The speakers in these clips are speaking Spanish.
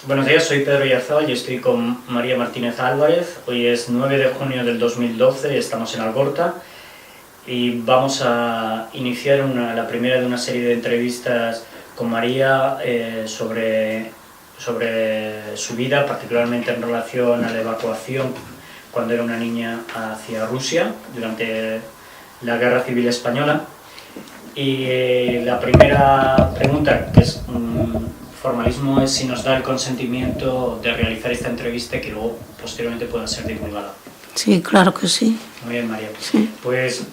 Buenos días, soy Pedro Yarzabal y estoy con María Martínez Álvarez. Hoy es 9 de junio del 2012, estamos en Algorta y vamos a iniciar la primera de una serie de entrevistas con María sobre su vida, particularmente en relación a la evacuación cuando era una niña hacia Rusia durante la Guerra Civil Española. Y la primera pregunta, que es formalismo, es si nos da el consentimiento de realizar esta entrevista que luego posteriormente pueda ser divulgada. Sí, claro que sí. Muy bien, María. Sí. Pues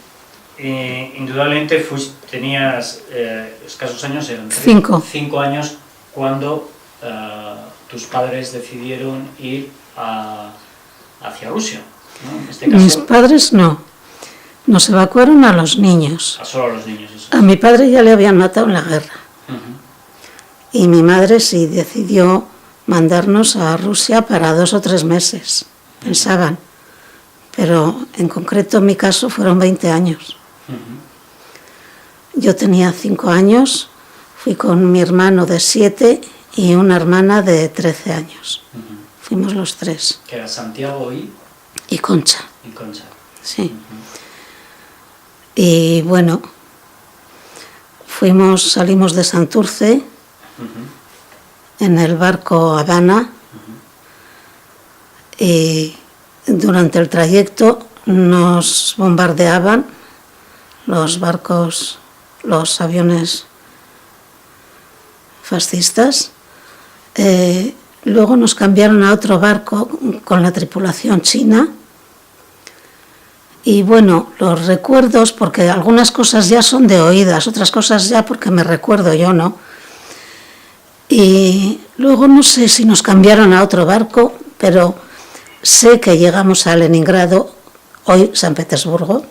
indudablemente tenías escasos años, eran 5 años, cuando tus padres decidieron ir hacia Rusia, ¿no? En este caso, mis padres no. Nos evacuaron a los niños. solo a los niños. Eso. A mi padre ya le habían matado en la guerra. Uh-huh. Y mi madre sí decidió mandarnos a Rusia para 2 o 3 meses, pensaban. Pero en concreto en mi caso fueron 20 años. Uh-huh. Yo tenía 5 años, fui con mi hermano de 7 y una hermana de 13 años. Uh-huh. Fuimos los 3. Que era Santiago Y Concha. y Concha. Sí. Uh-huh. Y bueno, salimos de Santurce, Uh-huh. en el barco Habana, Uh-huh. y durante el trayecto nos bombardeaban los barcos, los aviones fascistas. Luego nos cambiaron a otro barco con la tripulación china. Y bueno, los recuerdos, porque algunas cosas ya son de oídas, otras cosas ya porque me recuerdo yo, ¿no? Y luego no sé si nos cambiaron a otro barco, pero sé que llegamos a Leningrado, hoy San Petersburgo.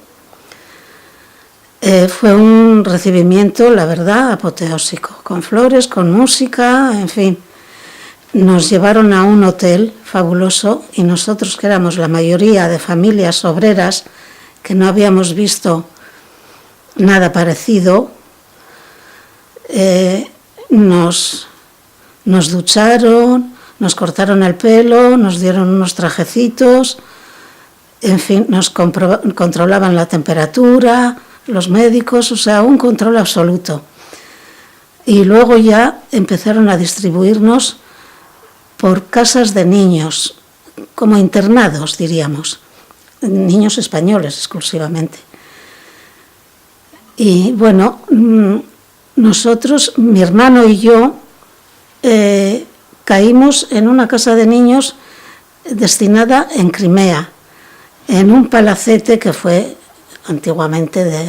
Fue un recibimiento, la verdad, apoteósico, con flores, con música, en fin. Nos llevaron a un hotel fabuloso y nosotros, que éramos la mayoría de familias obreras, que no habíamos visto nada parecido, nos ducharon, nos cortaron el pelo, nos dieron unos trajecitos, en fin, nos controlaban la temperatura, los médicos, o sea, un control absoluto. Y luego ya empezaron a distribuirnos por casas de niños, como internados, diríamos, niños españoles exclusivamente. Y bueno, nosotros, mi hermano y yo, caímos en una casa de niños destinada en Crimea, en un palacete que fue antiguamente de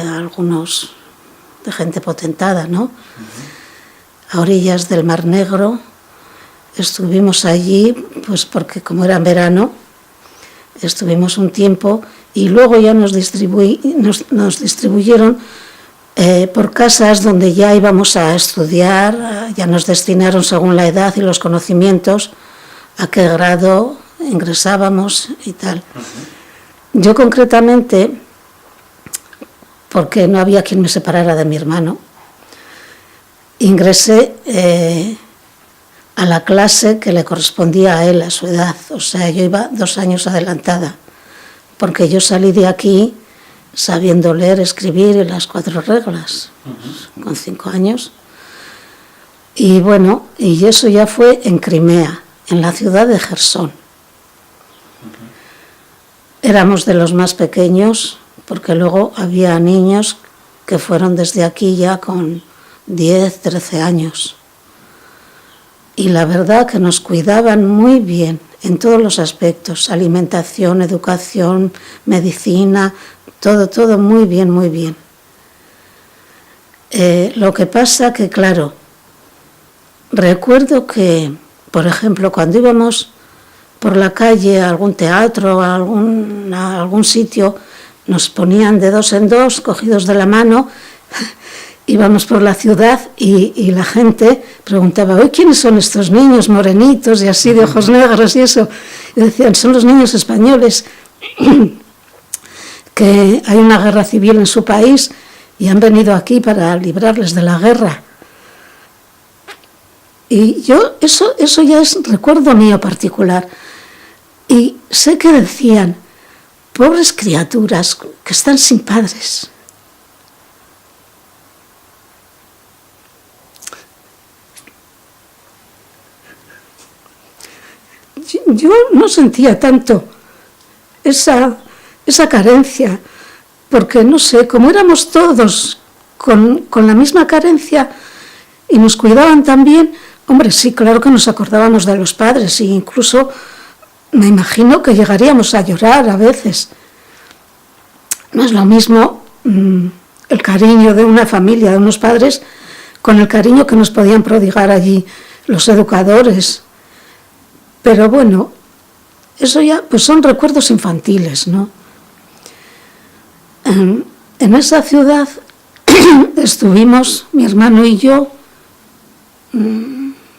gente potentada, ¿no? Uh-huh. A orillas del Mar Negro. Estuvimos allí, pues porque como era en verano, estuvimos un tiempo y luego ya nos distribuyeron por casas donde ya íbamos a estudiar, ya nos destinaron según la edad y los conocimientos a qué grado ingresábamos y tal. Uh-huh. Yo concretamente, porque no había quien me separara de mi hermano, ingresé a la clase que le correspondía a él, a su edad. O sea, yo iba 2 años adelantada, porque yo salí de aquí sabiendo leer, escribir y las 4 reglas, uh-huh, con 5 años. Y bueno, y eso ya fue en Crimea, en la ciudad de Jersón. Uh-huh. Éramos de los más pequeños, porque luego había niños que fueron desde aquí ya con 10, 13 años. Y la verdad que nos cuidaban muy bien en todos los aspectos, alimentación, educación, medicina, todo muy bien, muy bien. Lo que pasa que, claro, recuerdo que, por ejemplo, cuando íbamos por la calle a algún teatro, a algún sitio, nos ponían de 2 en 2, cogidos de la mano. Íbamos por la ciudad y la gente preguntaba, ¿hoy quiénes son estos niños morenitos y así de ojos negros y eso? Y decían, son los niños españoles que hay una guerra civil en su país y han venido aquí para librarles de la guerra. Y yo, eso ya es recuerdo mío particular. Y sé que decían, pobres criaturas que están sin padres. Yo no sentía tanto esa carencia, porque no sé, como éramos todos con la misma carencia y nos cuidaban también, hombre, sí, claro que nos acordábamos de los padres e incluso me imagino que llegaríamos a llorar a veces. No es lo mismo el cariño de una familia, de unos padres, con el cariño que nos podían prodigar allí los educadores. Pero bueno, eso ya pues son recuerdos infantiles, ¿no? En esa ciudad estuvimos, mi hermano y yo,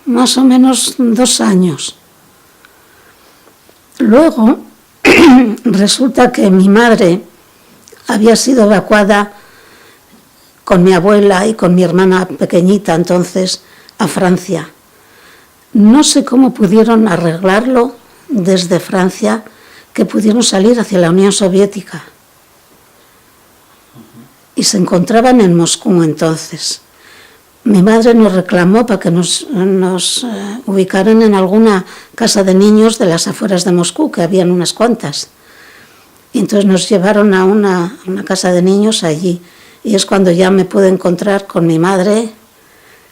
más o menos 2 años. Luego, resulta que mi madre había sido evacuada con mi abuela y con mi hermana pequeñita entonces a Francia. No sé cómo pudieron arreglarlo desde Francia, que pudieron salir hacia la Unión Soviética. Y se encontraban en Moscú entonces. Mi madre nos reclamó para que nos ubicaran en alguna casa de niños de las afueras de Moscú, que habían unas cuantas. Y entonces nos llevaron a una casa de niños allí. Y es cuando ya me pude encontrar con mi madre,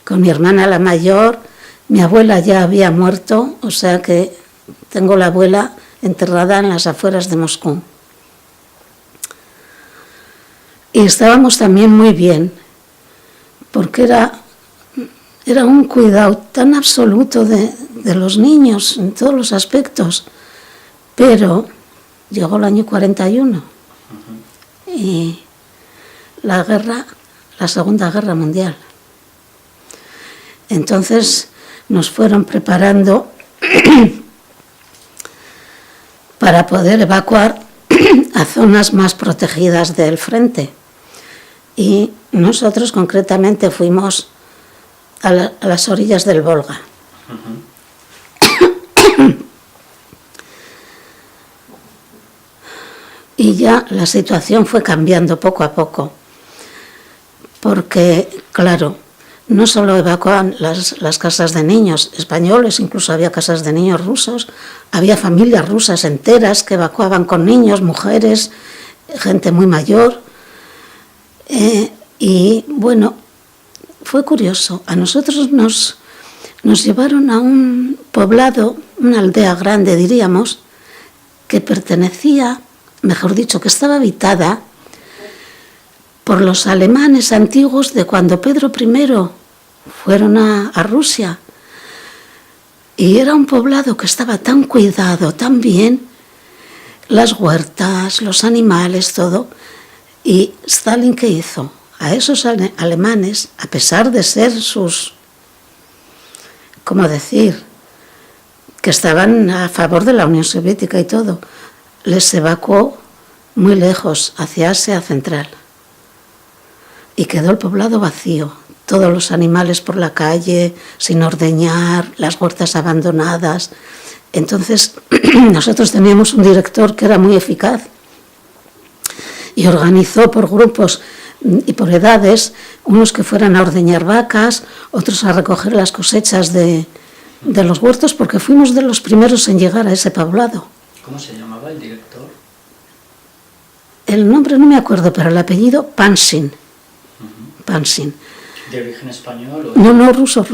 con mi hermana la mayor. Mi abuela ya había muerto, o sea que tengo la abuela enterrada en las afueras de Moscú. Y estábamos también muy bien, porque era un cuidado tan absoluto de los niños en todos los aspectos. Pero llegó el año 41 y la Segunda Guerra Mundial. Entonces nos fueron preparando para poder evacuar a zonas más protegidas del frente. Y nosotros concretamente fuimos a las orillas del Volga. Y ya la situación fue cambiando poco a poco, porque, claro, no solo evacuaban las casas de niños españoles, incluso había casas de niños rusos, había familias rusas enteras que evacuaban con niños, mujeres, gente muy mayor. Y bueno, fue curioso. A nosotros nos llevaron a un poblado, una aldea grande diríamos, que pertenecía, mejor dicho, que estaba habitada por los alemanes antiguos de cuando Pedro I fueron a Rusia. Y era un poblado que estaba tan cuidado, tan bien, las huertas, los animales, todo. Y Stalin, ¿qué hizo? A esos alemanes, a pesar de ser sus, ¿cómo decir?, que estaban a favor de la Unión Soviética y todo, les evacuó muy lejos, hacia Asia Central. Y quedó el poblado vacío, todos los animales por la calle, sin ordeñar, las huertas abandonadas. Entonces, nosotros teníamos un director que era muy eficaz y organizó por grupos y por edades, unos que fueran a ordeñar vacas, otros a recoger las cosechas de los huertos, porque fuimos de los primeros en llegar a ese poblado. ¿Cómo se llamaba el director? El nombre no me acuerdo, pero el apellido Pansin. Pansin. ¿De origen español? O No, ruso.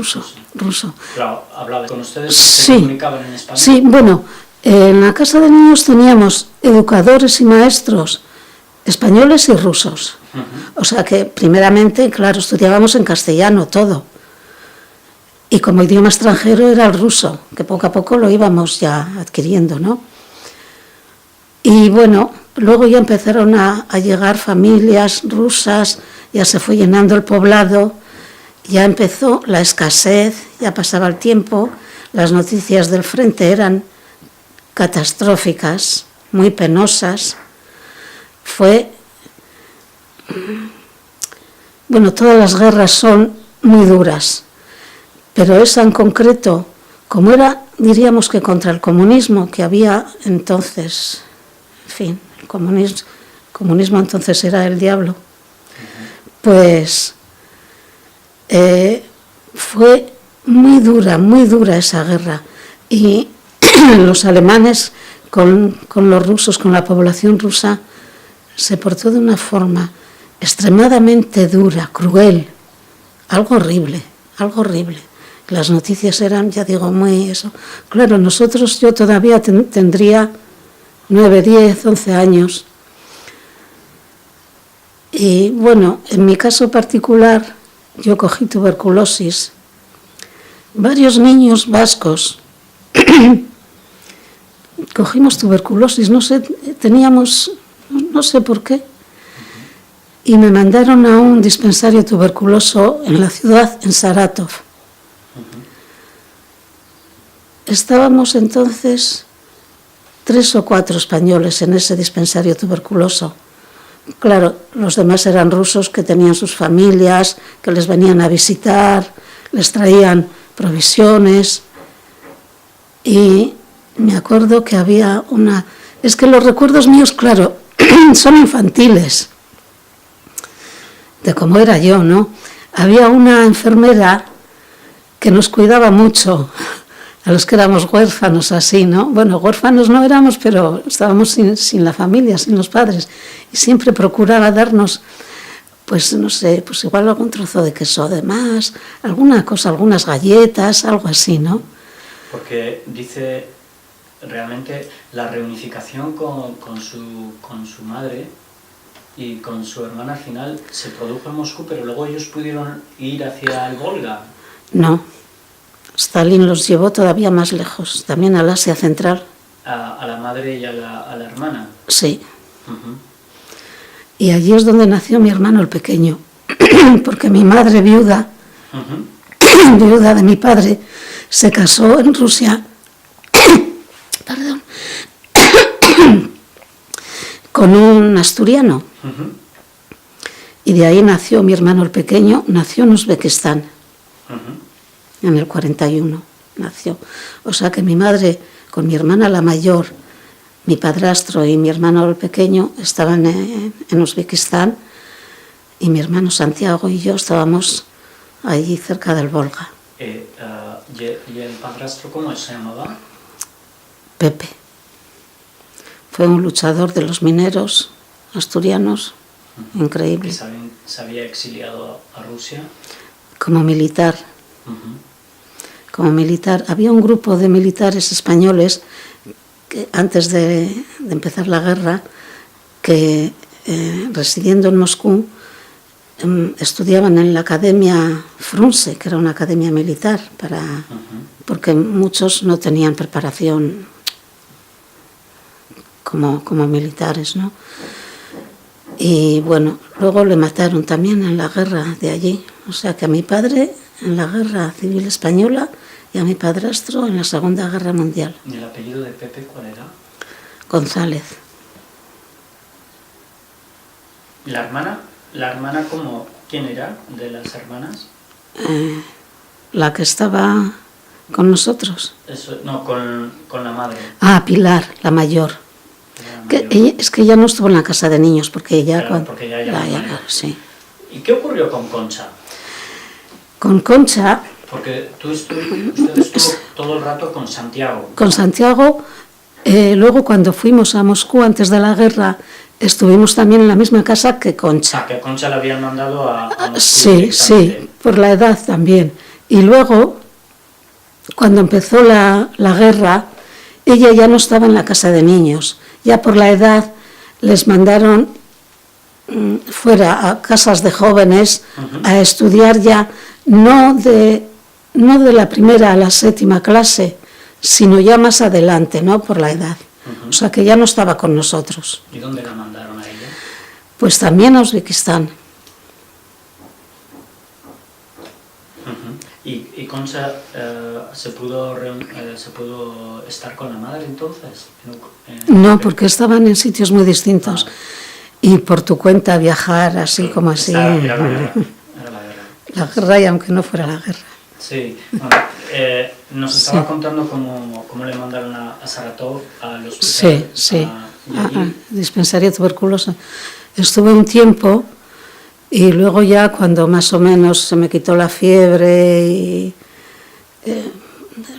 Claro, ¿hablaba con ustedes? Sí. ¿Se comunicaban en español? Sí, bueno, en la casa de niños teníamos educadores y maestros españoles y rusos. O sea que, primeramente, claro, estudiábamos en castellano todo. Y como idioma extranjero era el ruso, que poco a poco lo íbamos ya adquiriendo, ¿no? Y bueno, luego ya empezaron a llegar familias rusas, ya se fue llenando el poblado, ya empezó la escasez, ya pasaba el tiempo, las noticias del frente eran catastróficas, muy penosas. Bueno, todas las guerras son muy duras, pero esa en concreto, como era, diríamos que contra el comunismo que había entonces, en fin, el comunismo entonces era el diablo, pues fue muy dura esa guerra. Y los alemanes con los rusos, con la población rusa, se portó de una forma extremadamente dura, cruel, algo horrible. Las noticias eran, ya digo, muy eso. Claro, nosotros, yo todavía tendría 9, 10, 11 años. Y bueno, en mi caso particular, yo cogí tuberculosis. Varios niños vascos cogimos tuberculosis, no sé, teníamos, no sé por qué, y me mandaron a un dispensario tuberculoso en la ciudad, en Saratov. Estábamos entonces 3 o 4 españoles en ese dispensario tuberculoso. Claro, los demás eran rusos que tenían sus familias, que les venían a visitar, les traían provisiones. Y me acuerdo que había una... Es que los recuerdos míos, claro, son infantiles, de cómo era yo, ¿no? Había una enfermera que nos cuidaba mucho, a los que éramos huérfanos, así, ¿no? Bueno, huérfanos no éramos, pero estábamos sin la familia, sin los padres, y siempre procuraba darnos, pues no sé, pues igual algún trozo de queso de más, alguna cosa, algunas galletas, algo así, ¿no? Porque dice, realmente, la reunificación con su madre y con su hermana al final se produjo en Moscú, pero luego ellos pudieron ir hacia el Volga. No. Stalin los llevó todavía más lejos, también al Asia Central. A la madre y a la hermana. Sí. Y allí es donde nació mi hermano el pequeño, porque mi madre viuda, viuda de mi padre, se casó en Rusia, perdón, con un asturiano. Y de ahí nació mi hermano el pequeño, nació en Uzbekistán. En el 41 nació. O sea que mi madre, con mi hermana la mayor, mi padrastro y mi hermano el pequeño estaban en Uzbekistán, y mi hermano Santiago y yo estábamos allí cerca del Volga. ¿Y el padrastro cómo se llamaba? Pepe. Fue un luchador de los mineros asturianos, increíble. ¿Que se había exiliado a Rusia? Como militar. Como militar. Había un grupo de militares españoles que antes de empezar la guerra, que residiendo en Moscú, estudiaban en la Academia Frunze, que era una academia militar, porque muchos no tenían preparación como militares, ¿no? Y bueno, luego le mataron también en la guerra de allí. O sea que a mi padre en la Guerra Civil Española y a mi padrastro en la Segunda Guerra Mundial. ¿Y el apellido de Pepe cuál era? González. ¿La hermana cómo? ¿Quién era de las hermanas? La que estaba con nosotros. Eso, no, con la madre. Ah, Pilar, la mayor. Es que ella no estuvo en la casa de niños, porque ella... Claro, porque ya sí. ¿Y qué ocurrió con Concha? Con Concha... Porque usted estuvo todo el rato con Santiago. Con Santiago, luego cuando fuimos a Moscú antes de la guerra, estuvimos también en la misma casa que Concha. Que a Concha la habían mandado a Moscú. Sí, por la edad también. Y luego, cuando empezó la guerra, ella ya no estaba en la casa de niños. Ya por la edad les mandaron fuera a casas de jóvenes a estudiar ya, no de la primera a la 7ª clase, sino ya más adelante, ¿no? Por la edad. O sea que ya no estaba con nosotros. ¿Y dónde la mandaron a ella? Pues también a Uzbekistán. ¿Y Concha se pudo estar con la madre entonces? No, porque estaban en sitios muy distintos. Y por tu cuenta viajar así como así. Era la guerra. La guerra, y aunque no fuera la guerra. Sí, bueno, nos estaba contando cómo le mandaron a Saratov al hospital. Sí. Dispensario de tuberculosa. Estuve un tiempo y luego ya cuando más o menos se me quitó la fiebre y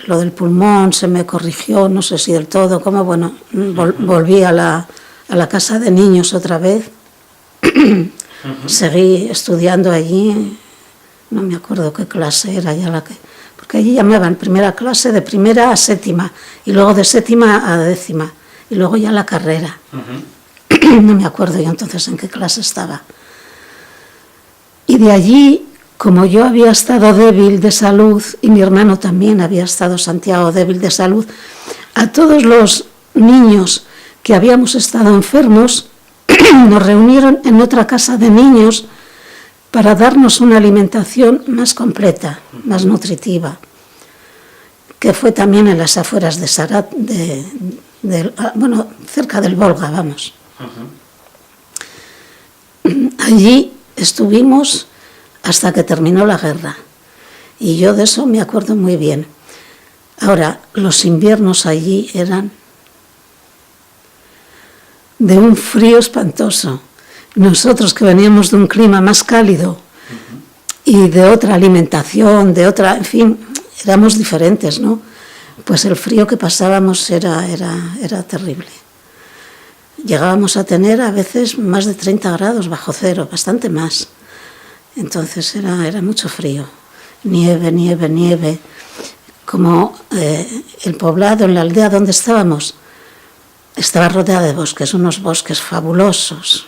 lo del pulmón se me corrigió, no sé si del todo, como bueno, volví a la casa de niños otra vez. Seguí estudiando allí, no me acuerdo qué clase era ya la que... Porque allí llamaban primera clase de primera a séptima y luego de séptima a décima y luego ya la carrera. No me acuerdo yo entonces en qué clase estaba. Y de allí, como yo había estado débil de salud y mi hermano también había estado, Santiago, débil de salud, a todos los niños que habíamos estado enfermos nos reunieron en otra casa de niños para darnos una alimentación más completa, más nutritiva, que fue también en las afueras de Sarat, bueno, cerca del Volga, vamos. Allí estuvimos hasta que terminó la guerra, y yo de eso me acuerdo muy bien. Ahora, los inviernos allí eran de un frío espantoso. Nosotros que veníamos de un clima más cálido y de otra alimentación, de otra, en fin, éramos diferentes, ¿no? Pues el frío que pasábamos era terrible. Llegábamos a tener a veces más de 30 grados bajo cero, bastante más. Entonces era mucho frío, nieve. Como el poblado, en la aldea donde estábamos, estaba rodeada de bosques, unos bosques fabulosos,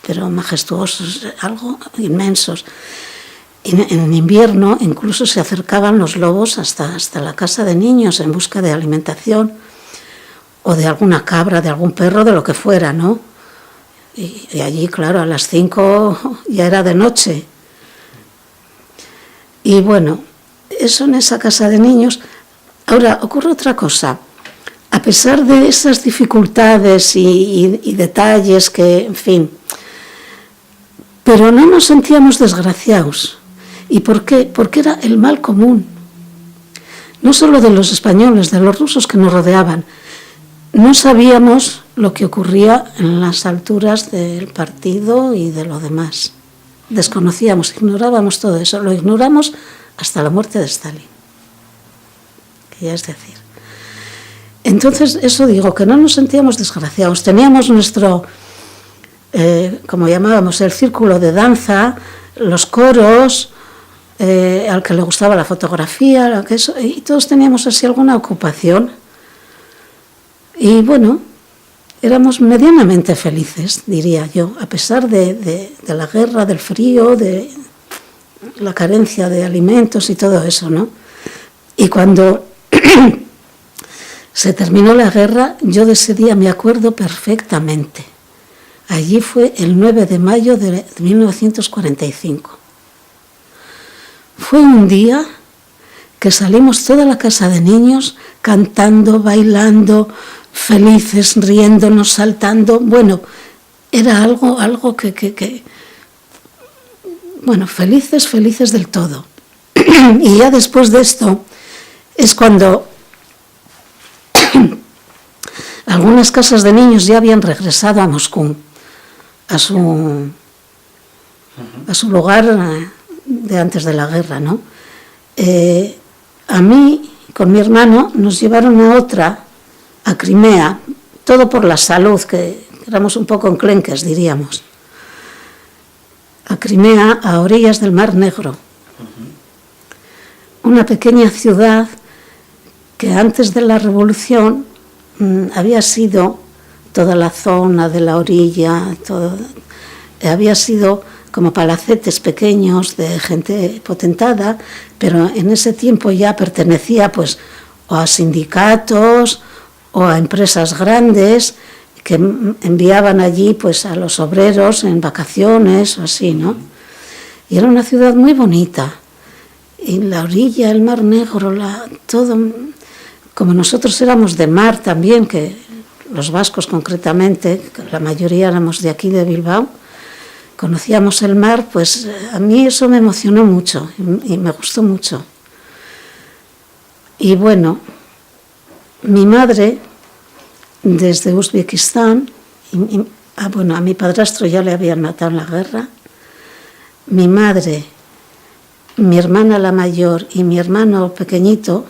pero majestuosos, algo inmensos. En invierno incluso se acercaban los lobos hasta la casa de niños en busca de alimentación o de alguna cabra, de algún perro, de lo que fuera, ¿no? Y allí, claro, a las 5 ya era de noche. Y bueno, eso en esa casa de niños. Ahora, ocurre otra cosa. A pesar de esas dificultades y detalles que, en fin, pero no nos sentíamos desgraciados. ¿Y por qué? Porque era el mal común. No solo de los españoles, de los rusos que nos rodeaban. No sabíamos lo que ocurría en las alturas del partido y de lo demás. Desconocíamos, ignorábamos todo eso. Lo ignoramos hasta la muerte de Stalin. Que ya es decir. Entonces, eso digo, que no nos sentíamos desgraciados. Teníamos nuestro, como llamábamos, el círculo de danza, los coros, al que le gustaba la fotografía, y todos teníamos así alguna ocupación. Y bueno, éramos medianamente felices, diría yo, a pesar de la guerra, del frío, de la carencia de alimentos y todo eso, ¿no? Y cuando se terminó la guerra, yo de ese día me acuerdo perfectamente. Allí fue el 9 de mayo de 1945. Fue un día que salimos toda la casa de niños cantando, bailando, felices, riéndonos, saltando. Bueno, era algo que bueno, felices del todo. Y ya después de esto es cuando algunas casas de niños ya habían regresado a Moscú, a su lugar de antes de la guerra, ¿no? A mí, con mi hermano, nos llevaron a Crimea, todo por la salud, que éramos un poco enclenques, diríamos. A Crimea, a orillas del Mar Negro. Una pequeña ciudad que antes de la revolución había sido toda la zona de la orilla, había sido como palacetes pequeños de gente potentada, pero en ese tiempo ya pertenecía pues o a sindicatos o a empresas grandes que enviaban allí pues a los obreros en vacaciones o así, ¿no? Y era una ciudad muy bonita. Y la orilla, el Mar Negro, todo, como nosotros éramos de mar también, que los vascos concretamente, la mayoría éramos de aquí de Bilbao, conocíamos el mar, pues a mí eso me emocionó mucho y me gustó mucho. Y bueno, mi madre, desde Uzbekistán, bueno, a mi padrastro ya le habían matado en la guerra, mi madre, mi hermana la mayor y mi hermano pequeñito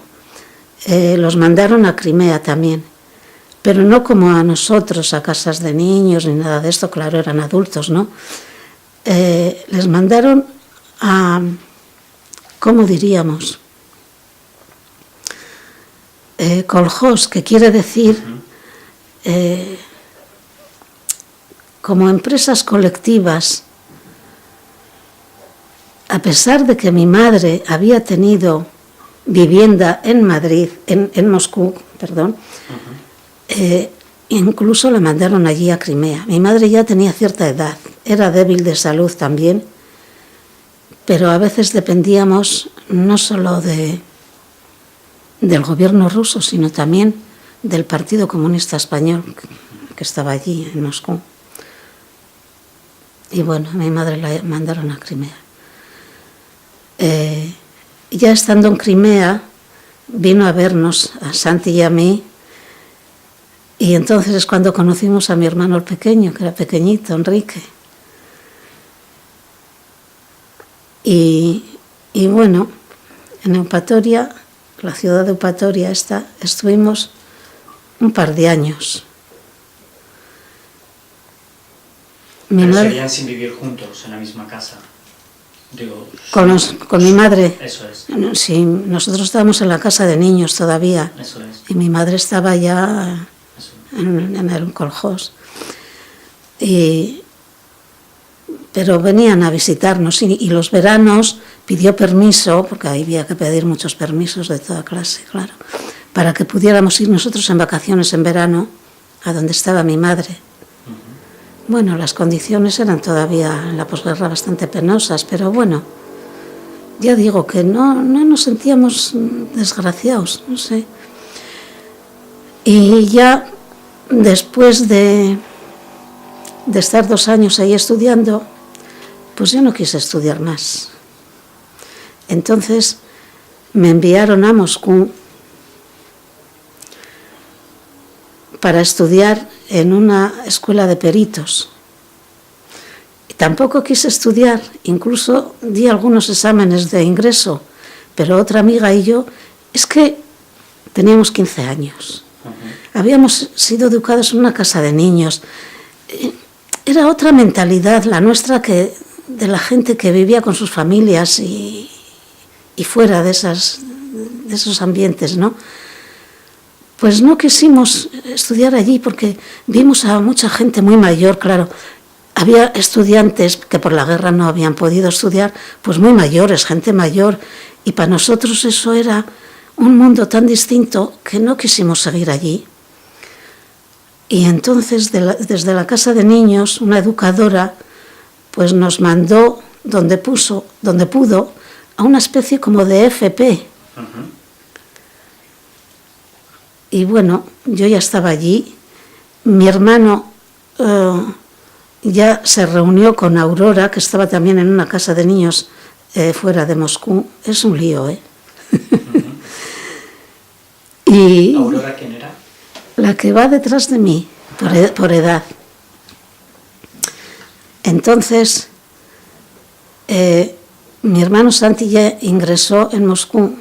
los mandaron a Crimea también, pero no como a nosotros, a casas de niños ni nada de esto, claro, eran adultos, ¿no? Les mandaron a, ¿cómo diríamos? Kolhos, que quiere decir como empresas colectivas. A pesar de que mi madre había tenido vivienda en Madrid, en Moscú, perdón, incluso la mandaron allí a Crimea. Mi madre ya tenía cierta edad, era débil de salud también, pero a veces dependíamos no solo del gobierno ruso, sino también del Partido Comunista Español, que estaba allí en Moscú. Y bueno, a mi madre la mandaron a Crimea. Ya estando en Crimea, vino a vernos a Santi y a mí, y entonces es cuando conocimos a mi hermano el pequeño, que era pequeñito, Enrique. Y bueno, en Eupatoria, la ciudad de Eupatoria estuvimos un par de años. Pero seguían sin vivir juntos en la misma casa. Digo, con mi madre. Eso es. Sí, nosotros estábamos en la casa de niños todavía. Eso es. Y mi madre estaba ya en el Kolhos. Pero venían a visitarnos y los veranos pidió permiso, porque ahí había que pedir muchos permisos de toda clase, claro, para que pudiéramos ir nosotros en vacaciones en verano a donde estaba mi madre. Bueno, las condiciones eran todavía en la posguerra bastante penosas, pero bueno, ya digo que no nos sentíamos desgraciados, no sé. Y ya después de estar 2 años ahí estudiando, pues yo no quise estudiar más. Entonces me enviaron a Moscú para estudiar en una escuela de peritos. Y tampoco quise estudiar, incluso di algunos exámenes de ingreso, pero otra amiga y yo, es que teníamos 15 años. Habíamos sido educados en una casa de niños. Era otra mentalidad la nuestra que de la gente que vivía con sus familias y fuera de esos ambientes, ¿no? Pues no quisimos estudiar allí porque vimos a mucha gente muy mayor, claro. Había estudiantes que por la guerra no habían podido estudiar, pues muy mayores, gente mayor, y para nosotros eso era un mundo tan distinto que no quisimos seguir allí. Y entonces desde la casa de niños, una educadora pues nos mandó donde pudo, a una especie como de FP. Y bueno, yo ya estaba allí, mi hermano ya se reunió con Aurora, que estaba también en una casa de niños fuera de Moscú. Es un lío, ¿eh? Y ¿Aurora quién era? La que va detrás de mí, por edad. Entonces, mi hermano Santi ya ingresó en Moscú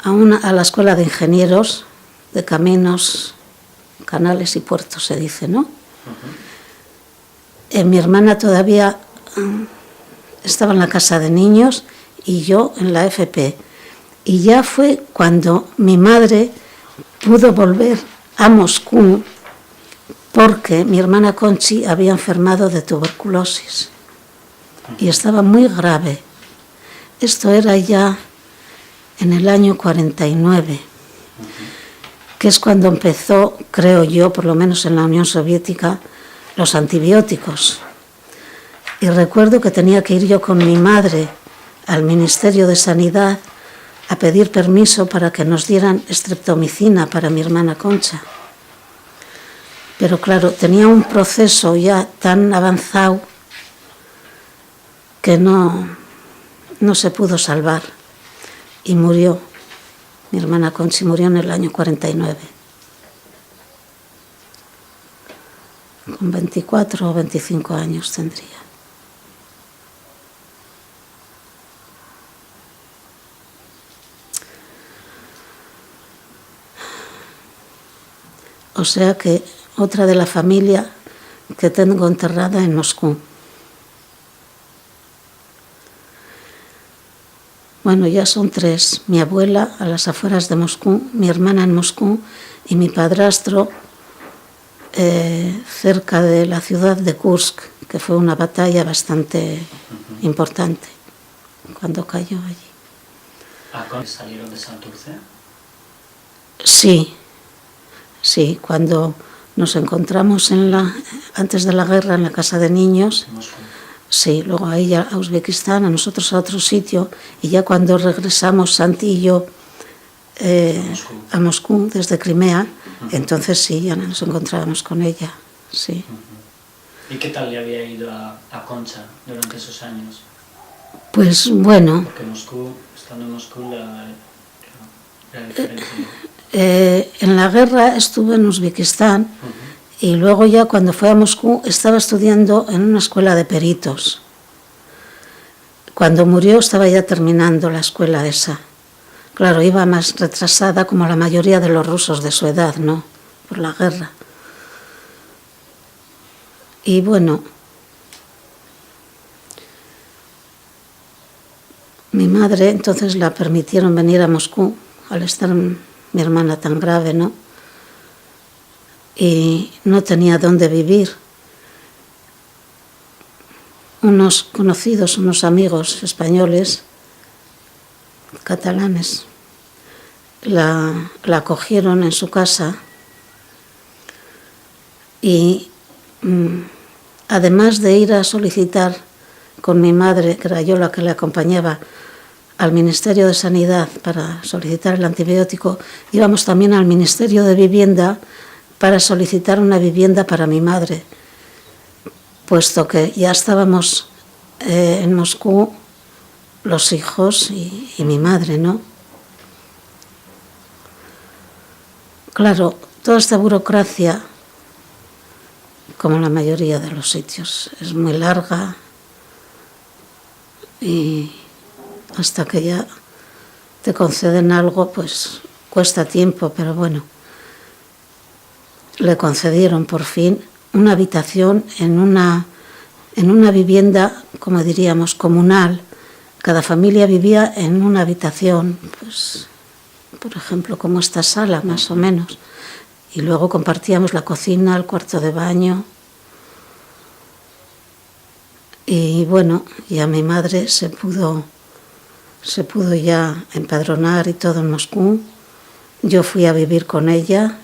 a la escuela de ingenieros de caminos, canales y puertos, se dice, ¿no? Mi hermana todavía estaba en la casa de niños y yo en la FP. Y ya fue cuando mi madre pudo volver a Moscú porque mi hermana Conchi había enfermado de tuberculosis y estaba muy grave. Esto era ya en el año 49, que es cuando empezó, creo yo, por lo menos en la Unión Soviética, los antibióticos. Y recuerdo que tenía que ir yo con mi madre al Ministerio de Sanidad a pedir permiso para que nos dieran streptomicina para mi hermana Concha. Pero claro, tenía un proceso ya tan avanzado que no se pudo salvar y murió Mi hermana Conchi murió en el año 49. Con 24 o 25 años tendría. O sea que otra de la familia que tengo enterrada en Moscú. Bueno, ya son 3. Mi abuela a las afueras de Moscú, mi hermana en Moscú y mi padrastro cerca de la ciudad de Kursk, que fue una batalla bastante importante cuando cayó allí. ¿Salieron de Santurce? Sí, cuando nos encontramos antes de la guerra en la casa de niños. Sí, luego a ella a Uzbekistán, a nosotros a otro sitio, y ya cuando regresamos Santi y yo a Moscú desde Crimea, entonces sí, ya nos encontrábamos con ella, sí. ¿Y qué tal le había ido a Concha durante esos años? Pues bueno. Porque estando en Moscú era diferente. En la guerra estuve en Uzbekistán. Y luego ya cuando fue a Moscú estaba estudiando en una escuela de peritos. Cuando murió estaba ya terminando la escuela esa. Claro, iba más retrasada como la mayoría de los rusos de su edad, ¿no? Por la guerra. Y bueno, mi madre entonces la permitieron venir a Moscú al estar mi hermana tan grave, ¿no? Y no tenía dónde vivir. Unos conocidos, unos amigos españoles, catalanes, la acogieron en su casa y además de ir a solicitar con mi madre, que era yo la que le acompañaba, al Ministerio de Sanidad para solicitar el antibiótico, íbamos también al Ministerio de Vivienda para solicitar una vivienda para mi madre, puesto que ya estábamos en Moscú los hijos y mi madre, ¿no? Claro, toda esta burocracia, como la mayoría de los sitios, es muy larga y hasta que ya te conceden algo, pues cuesta tiempo, pero bueno. Le concedieron por fin una habitación en una vivienda, como diríamos, comunal. Cada familia vivía en una habitación, pues, por ejemplo, como esta sala, más o menos. Y luego compartíamos la cocina, el cuarto de baño. Y bueno, ya mi madre se pudo ya empadronar y todo en Moscú. Yo fui a vivir con ella.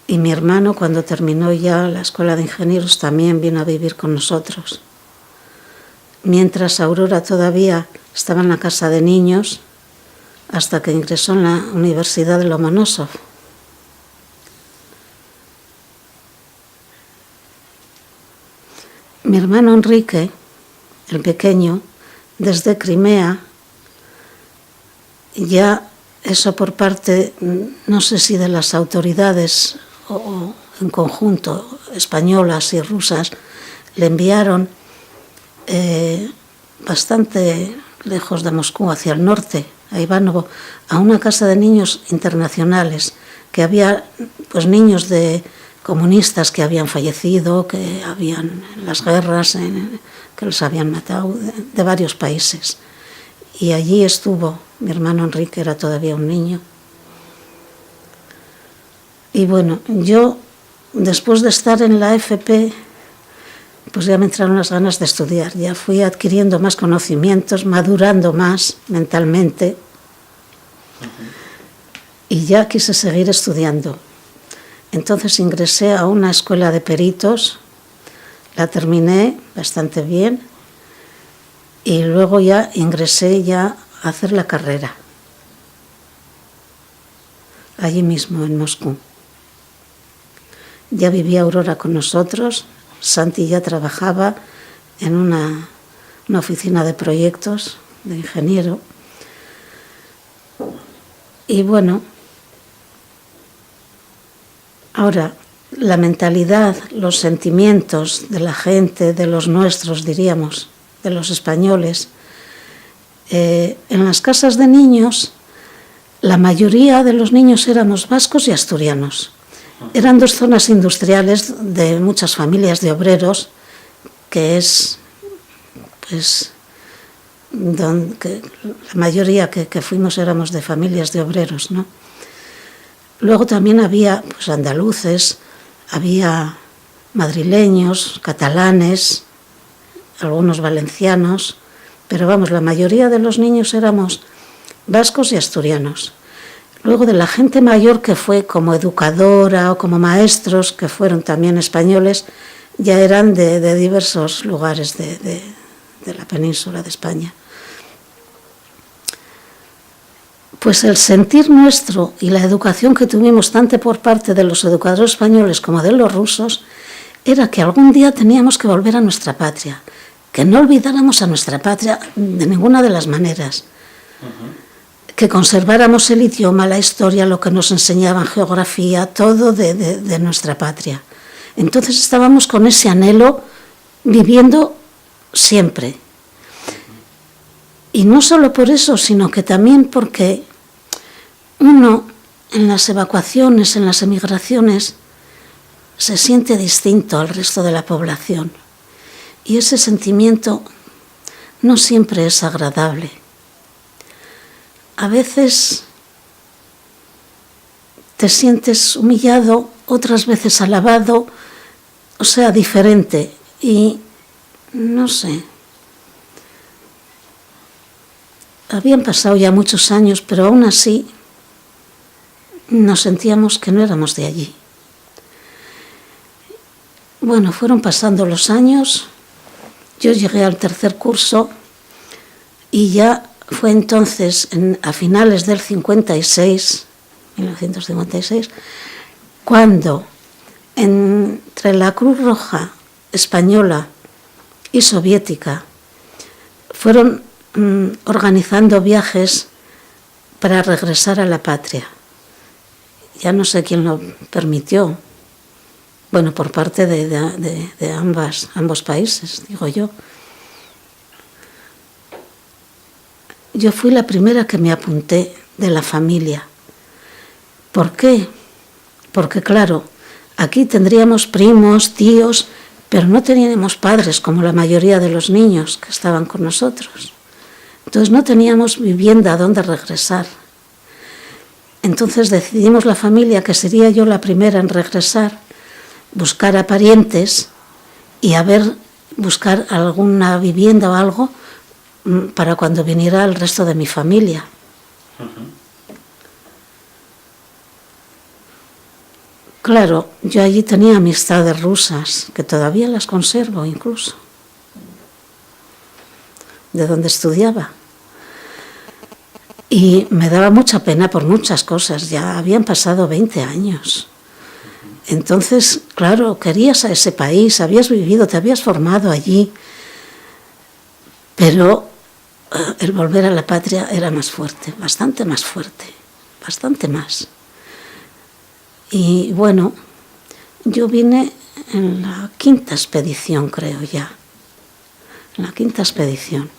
Y mi hermano, cuando terminó ya la escuela de ingenieros, también vino a vivir con nosotros. Mientras Aurora todavía estaba en la casa de niños, hasta que ingresó en la Universidad de Lomonosov. Mi hermano Enrique, el pequeño, desde Crimea, ya eso por parte, no sé si de las autoridades o en conjunto, españolas y rusas, le enviaron bastante lejos de Moscú, hacia el norte, a Ivanovo, a una casa de niños internacionales, que había pues niños de comunistas que habían fallecido, que habían en las guerras, que los habían matado, de varios países. Y allí estuvo, mi hermano Enrique era todavía un niño. Y bueno, yo, después de estar en la FP, pues ya me entraron las ganas de estudiar. Ya fui adquiriendo más conocimientos, madurando más mentalmente. Y ya quise seguir estudiando. Entonces ingresé a una escuela de peritos, la terminé bastante bien y luego ya ingresé ya a hacer la carrera, allí mismo en Moscú. Ya vivía Aurora con nosotros, Santi ya trabajaba en una oficina de proyectos de ingeniero Y bueno, ahora la mentalidad, los sentimientos de la gente, de los nuestros, diríamos, de los españoles, en las casas de niños, la mayoría de los niños éramos vascos y asturianos. Eran dos zonas industriales de muchas familias de obreros, que es, pues, donde la mayoría que fuimos éramos de familias de obreros, ¿no? Luego también había, pues, andaluces, había madrileños, catalanes, algunos valencianos, pero vamos, la mayoría de los niños éramos vascos y asturianos. Luego de la gente mayor que fue como educadora o como maestros, que fueron también españoles, ya eran de diversos lugares de la península de España. Pues el sentir nuestro y la educación que tuvimos tanto por parte de los educadores españoles como de los rusos era que algún día teníamos que volver a nuestra patria, que no olvidáramos a nuestra patria de ninguna de las maneras, que conserváramos el idioma, la historia, lo que nos enseñaban, geografía, todo de nuestra patria. Entonces estábamos con ese anhelo viviendo siempre. Y no solo por eso, sino que también porque uno en las evacuaciones, en las emigraciones, se siente distinto al resto de la población. Y ese sentimiento no siempre es agradable. A veces te sientes humillado, otras veces alabado, o sea, diferente. Y no sé. Habían pasado ya muchos años, pero aún así nos sentíamos que no éramos de allí. Bueno, fueron pasando los años, yo llegué al tercer curso y ya fue entonces, a finales del 1956, cuando entre la Cruz Roja española y soviética fueron organizando viajes para regresar a la patria. Ya no sé quién lo permitió. Bueno, por parte de ambos países, digo yo. Yo fui la primera que me apunté de la familia. ¿Por qué? Porque, claro, aquí tendríamos primos, tíos, pero no teníamos padres como la mayoría de los niños que estaban con nosotros. Entonces no teníamos vivienda a dónde regresar. Entonces decidimos la familia que sería yo la primera en regresar, buscar a parientes y buscar alguna vivienda o algo para cuando viniera el resto de mi familia. Claro, yo allí tenía amistades rusas, que todavía las conservo incluso, de donde estudiaba. Y me daba mucha pena por muchas cosas, ya habían pasado 20 años. Entonces, claro, querías a ese país, habías vivido, te habías formado allí, pero el volver a la patria era más fuerte, bastante más fuerte, bastante más. Y bueno, yo vine en la 5ª expedición, creo ya, en la 5ª expedición.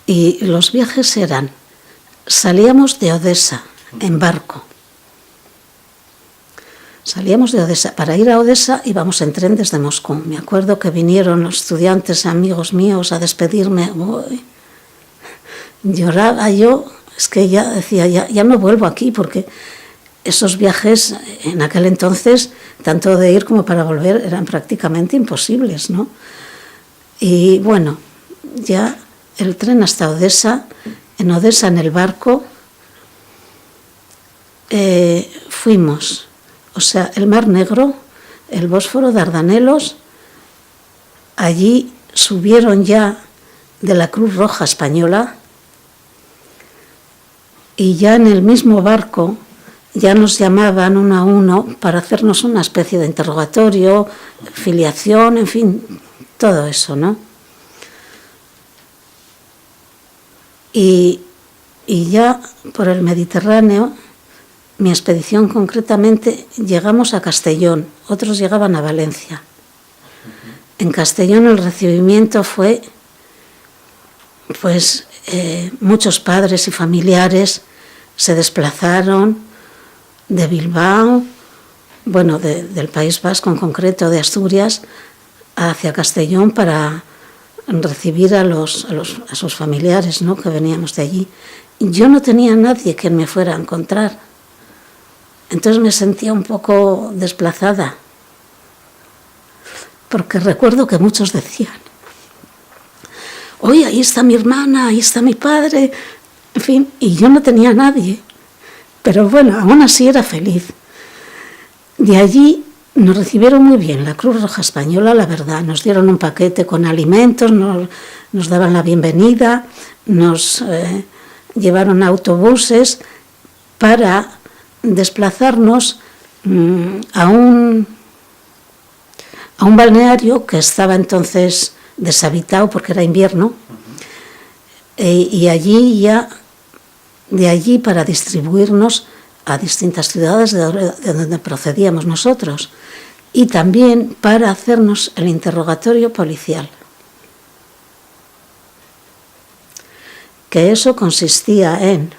Y los viajes eran, salíamos de Odessa en barco. Salíamos de Odessa. Para ir a Odessa íbamos en tren desde Moscú. Me acuerdo que vinieron los estudiantes, amigos míos, a despedirme. Uy, lloraba yo, es que ya decía, ya no vuelvo aquí, porque esos viajes en aquel entonces, tanto de ir como para volver, eran prácticamente imposibles, ¿no? Y bueno, ya el tren hasta Odessa, en Odessa en el barco, fuimos, o sea, el Mar Negro, el Bósforo, Dardanelos, allí subieron ya de la Cruz Roja Española y ya en el mismo barco ya nos llamaban uno a uno para hacernos una especie de interrogatorio, filiación, en fin, todo eso, ¿no? Y Y ya por el Mediterráneo, mi expedición concretamente, llegamos a Castellón, otros llegaban a Valencia. En Castellón el recibimiento fue, pues, muchos padres y familiares se desplazaron de Bilbao, bueno, del País Vasco en concreto, de Asturias, hacia Castellón para recibir a sus familiares, ¿no?, que veníamos de allí. Yo no tenía a nadie que me fuera a encontrar, entonces me sentía un poco desplazada, porque recuerdo que muchos decían: oye, ahí está mi hermana, ahí está mi padre, en fin, y yo no tenía a nadie, pero bueno, aún así era feliz. De allí nos recibieron muy bien, la Cruz Roja Española, la verdad, nos dieron un paquete con alimentos, nos daban la bienvenida, nos llevaron a autobuses para desplazarnos a un balneario que estaba entonces deshabitado porque era invierno, y allí ya, de allí para distribuirnos a distintas ciudades de donde procedíamos nosotros, y también para hacernos el interrogatorio policial, que eso consistía en: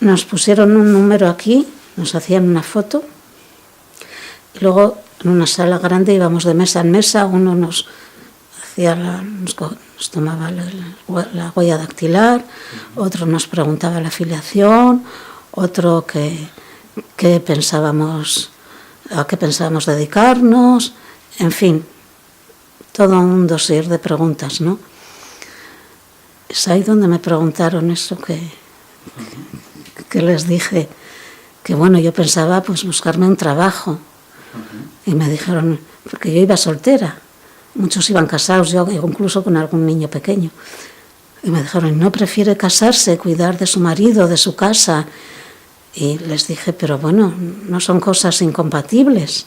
nos pusieron un número aquí, nos hacían una foto, y luego en una sala grande íbamos de mesa en mesa, uno nos tomaba la huella dactilar, otro nos preguntaba la afiliación, otro a qué pensábamos dedicarnos, en fin, todo un dossier de preguntas, ¿no? Es ahí donde me preguntaron eso que les dije, que bueno, yo pensaba pues buscarme un trabajo, y me dijeron, porque yo iba soltera, muchos iban casados, yo incluso con algún niño pequeño, y me dijeron: ¿no prefiere casarse, cuidar de su marido, de su casa? Y les dije: pero bueno, no son cosas incompatibles,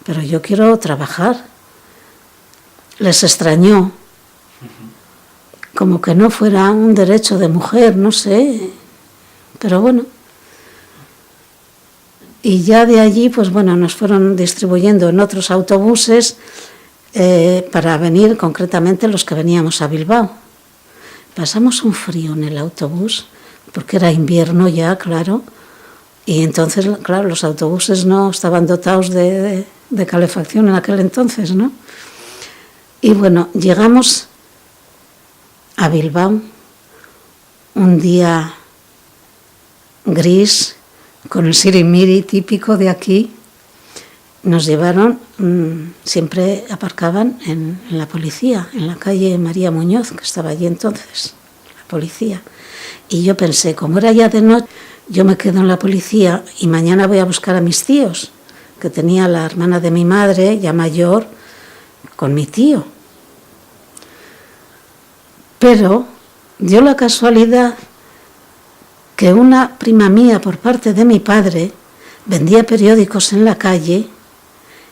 pero yo quiero trabajar. Les extrañó, como que no fuera un derecho de mujer, no sé, pero bueno. Y ya de allí, pues bueno, nos fueron distribuyendo en otros autobuses para venir, concretamente los que veníamos a Bilbao. Pasamos un frío en el autobús, porque era invierno ya, claro, y entonces, claro, los autobuses no estaban dotados de calefacción en aquel entonces, ¿no? Y bueno, llegamos a Bilbao un día gris, con el sirimiri típico de aquí. Nos llevaron, siempre aparcaban en la policía, en la calle María Muñoz, que estaba allí entonces, la policía. Y yo pensé, como era ya de noche, yo me quedo en la policía y mañana voy a buscar a mis tíos, que tenía la hermana de mi madre, ya mayor, con mi tío. Pero dio la casualidad que una prima mía, por parte de mi padre, vendía periódicos en la calle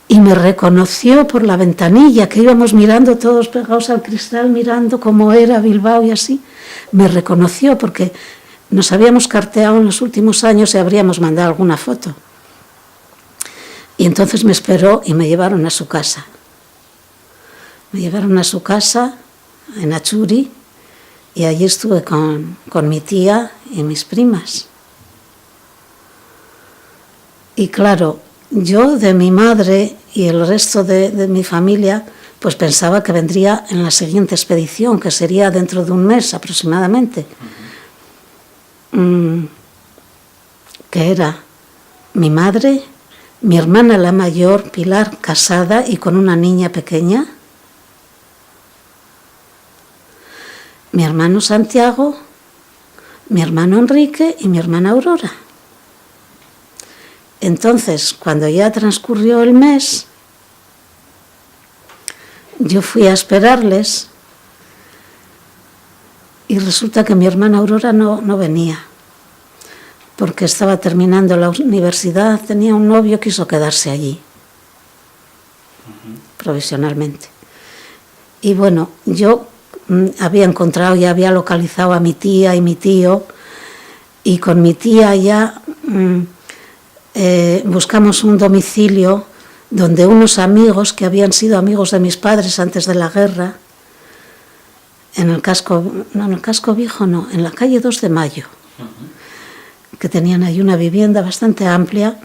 y me reconoció por la ventanilla, que íbamos mirando todos pegados al cristal, mirando cómo era Bilbao y así. Me reconoció porque nos habíamos carteado en los últimos años y habríamos mandado alguna foto. Y entonces me esperó y me llevaron a su casa. Me llevaron a su casa en Achuri, y allí estuve con mi tía y mis primas. Y claro, yo de mi madre y el resto de mi familia, pues pensaba que vendría en la siguiente expedición, que sería dentro de un mes aproximadamente. Que era mi madre, mi hermana la mayor, Pilar, casada y con una niña pequeña, mi hermano Santiago, mi hermano Enrique y mi hermana Aurora. Entonces, cuando ya transcurrió el mes, yo fui a esperarles y resulta que mi hermana Aurora no venía, porque estaba terminando la universidad, tenía un novio, quiso quedarse allí, provisionalmente. Y bueno, yo había encontrado, ya había localizado a mi tía y mi tío, y con mi tía ya buscamos un domicilio donde unos amigos que habían sido amigos de mis padres antes de la guerra, en el casco viejo no, en la calle 2 de Mayo, que tenían ahí una vivienda bastante amplia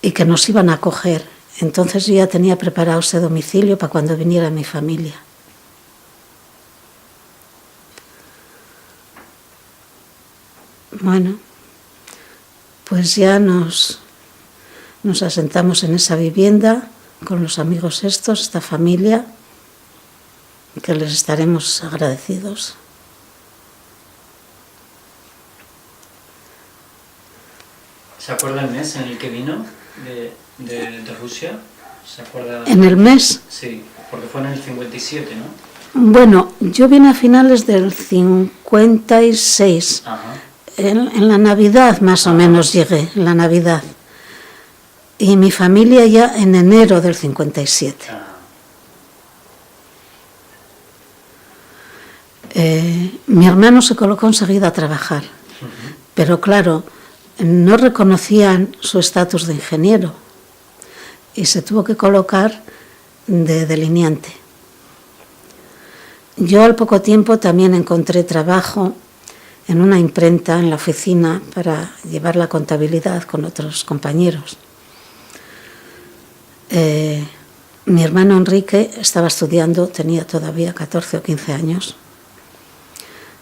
y que nos iban a acoger. Entonces yo ya tenía preparado ese domicilio para cuando viniera mi familia. Bueno, pues ya nos asentamos en esa vivienda con los amigos estos, esta familia, que les estaremos agradecidos. ¿Se acuerda el mes en el que vino de Rusia? ¿Se acuerda? ¿En el mes? Sí, porque fue en el 57, ¿no? Bueno, yo vine a finales del 56. Ajá. En la Navidad más o menos llegué, en la Navidad. Y mi familia ya en enero del 57. Mi hermano se colocó enseguida a trabajar, pero claro, no reconocían su estatus de ingeniero y se tuvo que colocar de delineante. Yo al poco tiempo también encontré trabajo en una imprenta en la oficina para llevar la contabilidad con otros compañeros. Mi hermano Enrique estaba estudiando, tenía todavía 14 o 15 años,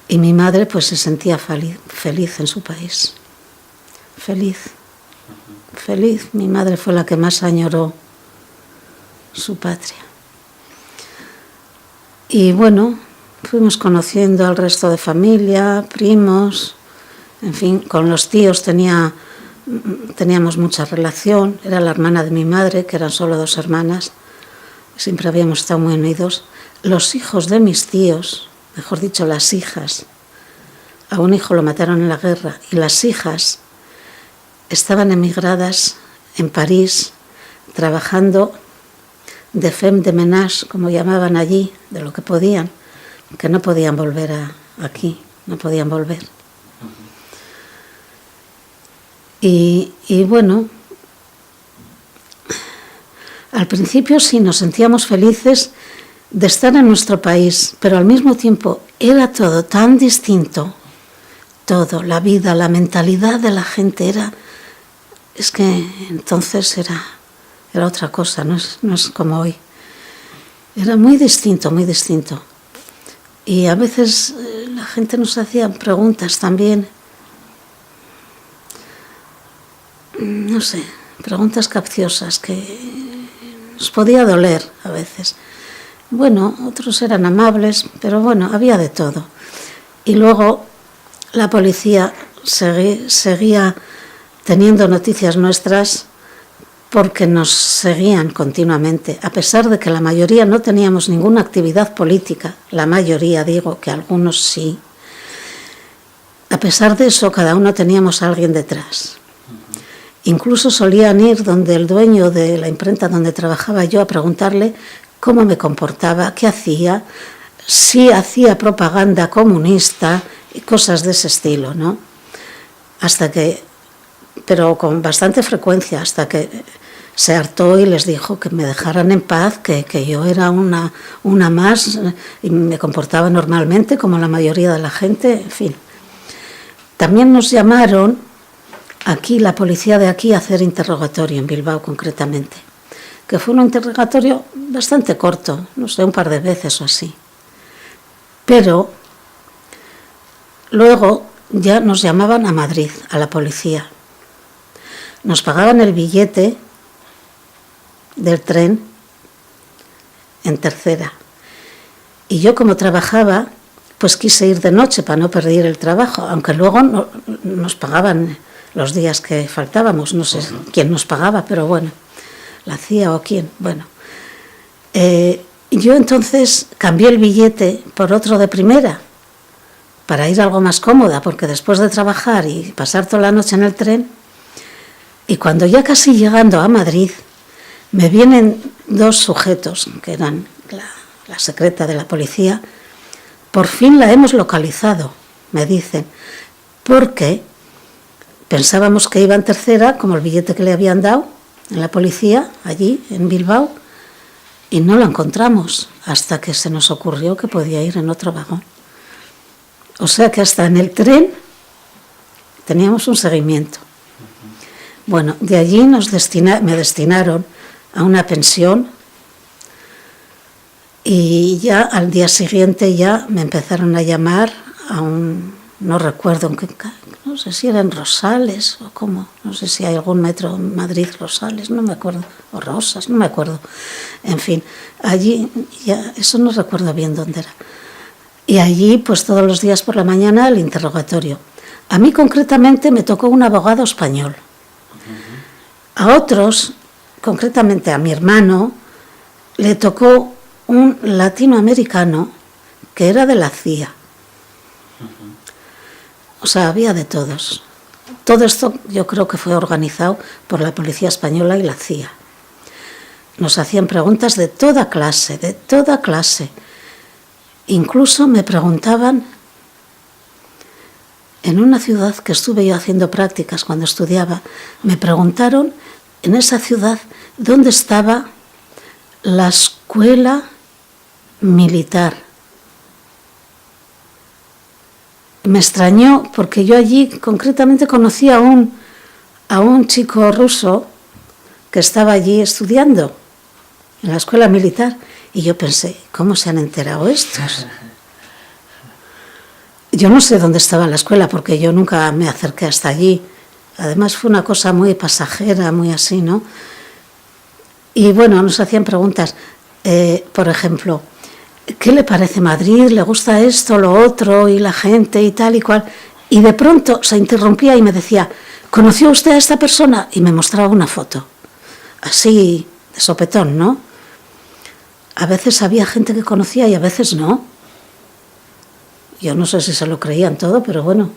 y mi madre pues se sentía feliz en su país. Feliz. Mi madre fue la que más añoró su patria. Y bueno, fuimos conociendo al resto de familia, primos, en fin, con los tíos teníamos mucha relación. Era la hermana de mi madre, que eran solo 2 hermanas, siempre habíamos estado muy unidos. Los hijos de mis tíos, mejor dicho, las hijas, a un hijo lo mataron en la guerra, y las hijas estaban emigradas en París, trabajando de femme de ménage, como llamaban allí, de lo que podían, que no podían volver aquí, no podían volver. Y bueno, al principio sí nos sentíamos felices de estar en nuestro país, pero al mismo tiempo era todo tan distinto, todo, la vida, la mentalidad de la gente es que entonces era otra cosa, no es como hoy. Era muy distinto, muy distinto. Y a veces la gente nos hacía preguntas también, no sé, preguntas capciosas que nos podía doler a veces. Bueno, otros eran amables, pero bueno, había de todo. Y luego la policía seguía teniendo noticias nuestras porque nos seguían continuamente, a pesar de que la mayoría no teníamos ninguna actividad política, la mayoría, digo, que algunos sí. A pesar de eso, cada uno teníamos a alguien detrás. Incluso solían ir donde el dueño de la imprenta donde trabajaba yo a preguntarle cómo me comportaba, qué hacía, si hacía propaganda comunista y cosas de ese estilo, ¿no? Pero con bastante frecuencia, hasta que se hartó y les dijo que me dejaran en paz, que yo era una más y me comportaba normalmente como la mayoría de la gente, en fin. También nos llamaron aquí, la policía de aquí, a hacer interrogatorio, en Bilbao concretamente, que fue un interrogatorio bastante corto, no sé, un par de veces o así. Pero luego ya nos llamaban a Madrid, a la policía. Nos pagaban el billete del tren en tercera. Y yo, como trabajaba, pues quise ir de noche para no perder el trabajo, aunque luego nos pagaban los días que faltábamos. No sé quién nos pagaba, pero bueno, la CIA o quién. Bueno, yo entonces cambié el billete por otro de primera para ir algo más cómoda, porque después de trabajar y pasar toda la noche en el tren, y cuando ya casi llegando a Madrid, me vienen 2 sujetos, que eran la secreta de la policía, Por fin la hemos localizado, me dicen, porque pensábamos que iba en tercera, como el billete que le habían dado en la policía, allí en Bilbao, y no la encontramos hasta que se nos ocurrió que podía ir en otro vagón. O sea que hasta en el tren teníamos un seguimiento. Bueno, de allí me destinaron a una pensión y ya al día siguiente ya me empezaron a llamar a no recuerdo en qué, no sé si era en Rosales o cómo, no sé si hay algún metro en Madrid, Rosales, no me acuerdo, o Rosas, no me acuerdo. En fin, allí, ya, eso no recuerdo bien dónde era. Y allí, pues todos los días por la mañana, el interrogatorio. A mí concretamente me tocó un abogado español. A otros, concretamente a mi hermano, le tocó un latinoamericano que era de la CIA. O sea, había de todos. Todo esto yo creo que fue organizado por la Policía Española y la CIA. Nos hacían preguntas de toda clase, de toda clase. Incluso me preguntaban, en una ciudad que estuve yo haciendo prácticas cuando estudiaba, me preguntaron en esa ciudad dónde estaba la escuela militar. Me extrañó porque yo allí concretamente conocí a un chico ruso que estaba allí estudiando en la escuela militar y yo pensé, ¿cómo se han enterado estos? Yo no sé dónde estaba la escuela porque yo nunca me acerqué hasta allí. Además fue una cosa muy pasajera, muy así, ¿no? Y bueno, nos hacían preguntas, por ejemplo, ¿qué le parece Madrid? ¿Le gusta esto, lo otro, y la gente y tal y cual? Y de pronto se interrumpía y me decía, ¿conoció usted a esta persona? Y me mostraba una foto, así de sopetón, ¿no? A veces había gente que conocía y a veces no. Yo no sé si se lo creían todo, pero bueno.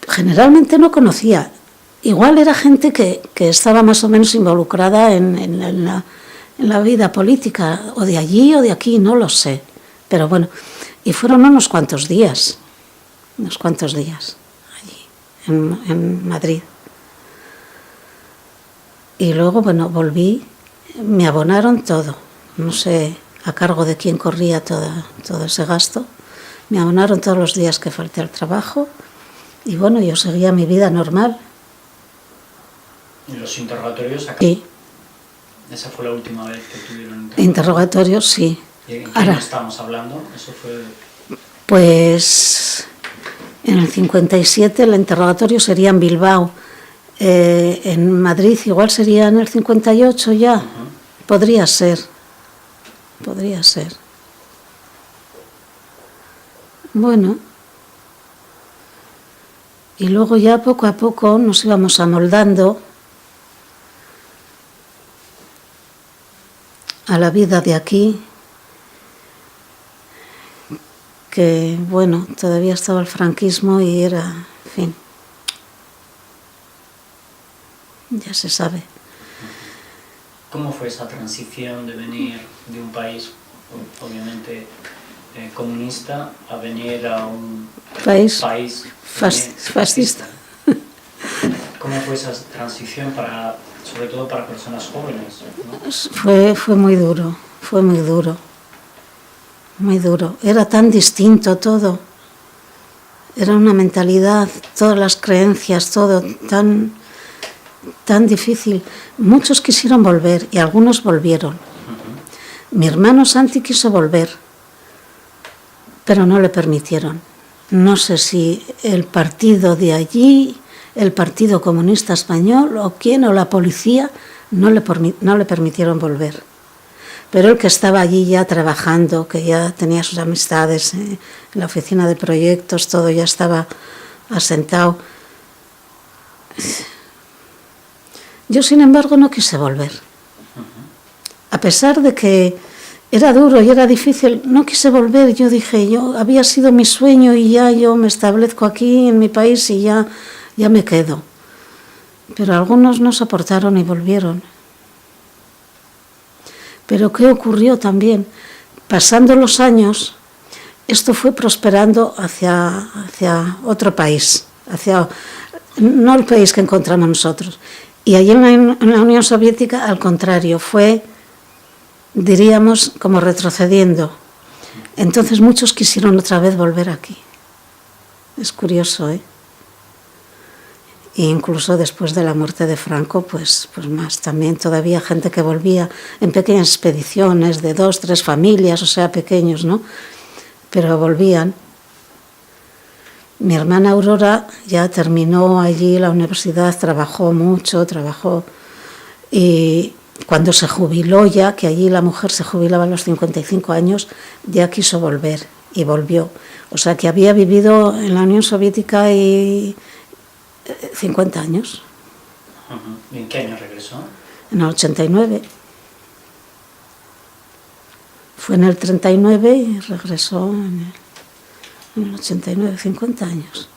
Generalmente no conocía. Igual era gente que estaba más o menos involucrada en la vida política, o de allí o de aquí, no lo sé. Pero bueno, y fueron unos cuantos días allí, en Madrid. Y luego, bueno, volví, me abonaron todo, no sé a cargo de quién corría todo ese gasto, me abonaron todos los días que falté al trabajo y bueno, yo seguía mi vida normal. ¿Y los interrogatorios acá? Sí. ¿Esa fue la última vez que tuvieron interrogatorios? Sí. ¿Y en qué estamos hablando? Eso fue... Pues en el 57 el interrogatorio sería en Bilbao. En Madrid igual sería en el 58 ya. Podría ser. Bueno. Y luego ya poco a poco nos íbamos amoldando a la vida de aquí, que bueno, todavía estaba el franquismo y era, en fin, ya se sabe. ¿Cómo fue esa transición de venir de un país, obviamente, comunista, a venir a un país fascista? ¿Cómo fue esa transición, sobre todo para personas jóvenes, ¿no? Fue muy duro, muy duro. Era tan distinto todo. Era una mentalidad, todas las creencias, todo tan difícil. Muchos quisieron volver y algunos volvieron. Mi hermano Santi quiso volver, pero no le permitieron. No sé si el partido de allí, el Partido Comunista Español o quién, o la policía, no le permitieron volver. Pero el que estaba allí ya trabajando, que ya tenía sus amistades en la oficina de proyectos, todo ya estaba asentado. Yo, sin embargo, no quise volver. A pesar de que era duro y era difícil, no quise volver. Yo dije, había sido mi sueño y ya yo me establezco aquí en mi país y ya me quedo. Pero algunos no soportaron y volvieron. Pero ¿qué ocurrió también? pasando los años, esto fue prosperando hacia otro país, no el país que encontramos nosotros. Y allí en la Unión Soviética, al contrario, fue, diríamos, como retrocediendo. Entonces muchos quisieron otra vez volver aquí. Es curioso, ¿eh? E incluso después de la muerte de Franco, pues más también todavía gente que volvía en pequeñas expediciones de 2, 3 familias, o sea, pequeños, ¿no? Pero volvían. Mi hermana Aurora ya terminó allí la universidad, trabajó mucho, y cuando se jubiló ya, que allí la mujer se jubilaba a los 55 años, ya quiso volver y volvió. O sea, que había vivido en la Unión Soviética y 50 años. ¿Y en qué año regresó? En el 89. Fue en el 39 y regresó en el 89, 50 años.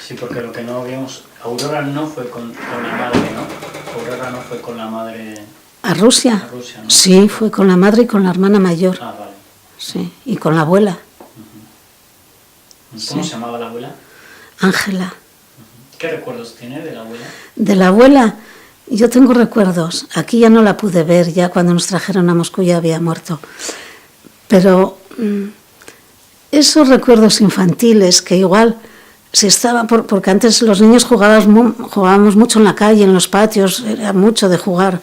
Sí, porque lo que no vimos, Aurora no fue con la madre, ¿no? Aurora no fue con la madre... ¿A Rusia? A Rusia, ¿no? Sí, fue con la madre y con la hermana mayor. Ah, vale. Sí, y con la abuela. ¿Cómo se llamaba la abuela? Ángela. ¿Qué recuerdos tiene de la abuela? De la abuela, yo tengo recuerdos. Aquí ya no la pude ver, ya cuando nos trajeron a Moscú ya había muerto. Pero esos recuerdos infantiles que igual si estaba, porque antes los niños jugábamos mucho en la calle, en los patios, era mucho de jugar,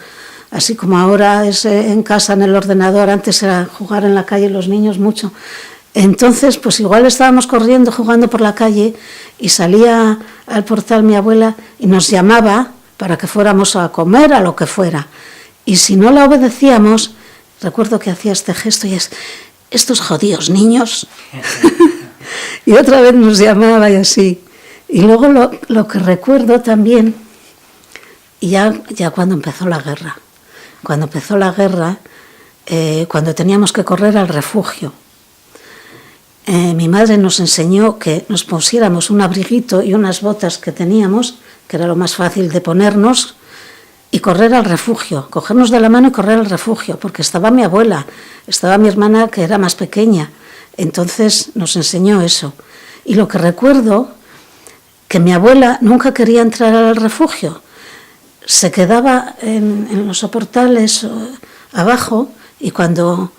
así como ahora es en casa, en el ordenador, antes era jugar en la calle los niños mucho. Entonces, pues igual estábamos corriendo, jugando por la calle y salía al portal mi abuela y nos llamaba para que fuéramos a comer, a lo que fuera. Y si no la obedecíamos, recuerdo que hacía este gesto y es, estos jodidos niños. Y otra vez nos llamaba y así. Y luego lo que recuerdo también, ya cuando empezó la guerra. Cuando empezó la guerra, cuando teníamos que correr al refugio. Mi madre nos enseñó que nos pusiéramos un abriguito y unas botas que teníamos, que era lo más fácil de ponernos, y correr al refugio, cogernos de la mano y correr al refugio, porque estaba mi abuela, estaba mi hermana que era más pequeña, entonces nos enseñó eso. Y lo que recuerdo, que mi abuela nunca quería entrar al refugio, se quedaba en los soportales abajo, y cuando,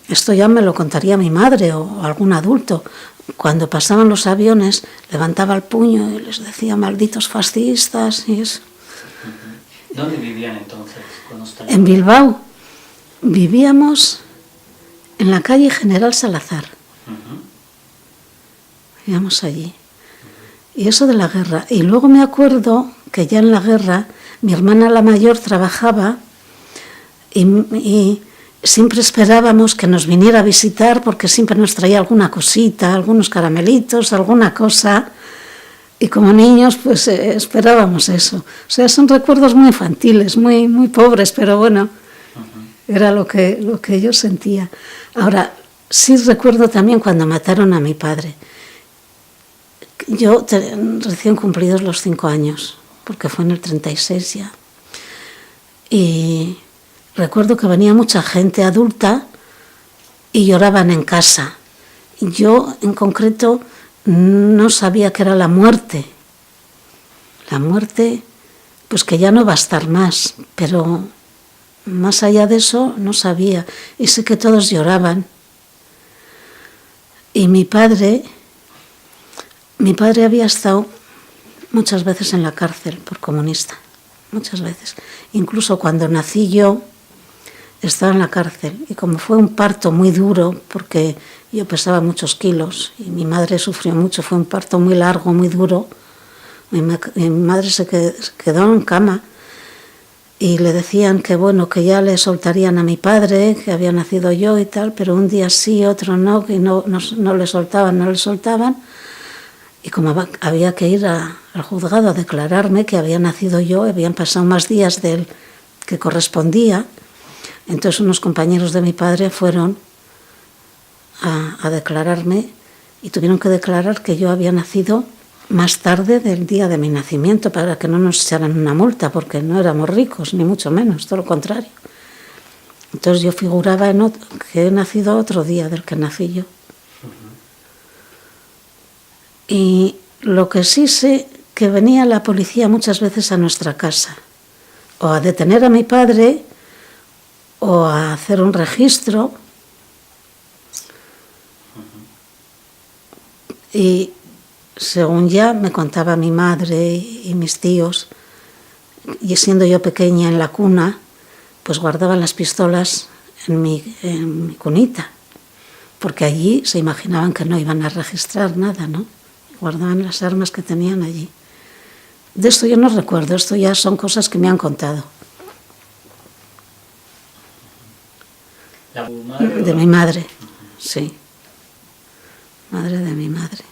esto ya me lo contaría mi madre o algún adulto, cuando pasaban los aviones levantaba el puño y les decía malditos fascistas y eso. ¿Dónde vivían entonces? En Bilbao. Vivíamos en la calle General Salazar. Vivíamos allí. Y eso de la guerra. Y luego me acuerdo que ya en la guerra mi hermana la mayor trabajaba y siempre esperábamos que nos viniera a visitar porque siempre nos traía alguna cosita, algunos caramelitos, alguna cosa. Y como niños, pues esperábamos eso. O sea, son recuerdos muy infantiles, muy, muy pobres, pero bueno, era lo que yo sentía. Ahora, sí recuerdo también cuando mataron a mi padre. Yo recién cumplidos los 5 años, porque fue en el 36 ya. Y recuerdo que venía mucha gente adulta y lloraban en casa. Yo, en concreto, no sabía que era la muerte. La muerte, pues que ya no va a estar más, pero más allá de eso no sabía. Y sé que todos lloraban. Y mi padre había estado muchas veces en la cárcel por comunista, muchas veces. Incluso cuando nací yo, estaba en la cárcel. Y como fue un parto muy duro, porque yo pesaba muchos kilos y mi madre sufrió mucho, fue un parto muy largo, muy duro. Mi madre se quedó en cama y le decían que bueno, que ya le soltarían a mi padre, que había nacido yo y tal, pero un día sí, otro no, que no le soltaban. Y como había que ir al juzgado a declararme que había nacido yo, habían pasado más días del que correspondía, entonces unos compañeros de mi padre fueron a declararme y tuvieron que declarar que yo había nacido más tarde del día de mi nacimiento para que no nos echaran una multa, porque no éramos ricos, ni mucho menos, todo lo contrario. Entonces yo figuraba que he nacido otro día del que nací yo. Y lo que sí sé, que venía la policía muchas veces a nuestra casa, o a detener a mi padre, o a hacer un registro. Y según ya me contaba mi madre y mis tíos, y siendo yo pequeña en la cuna, pues guardaban las pistolas en mi cunita, porque allí se imaginaban que no iban a registrar nada, ¿no? Guardaban las armas que tenían allí. De esto yo no recuerdo, esto ya son cosas que me han contado. ¿La madre? De mi madre, sí. Madre de mi madre.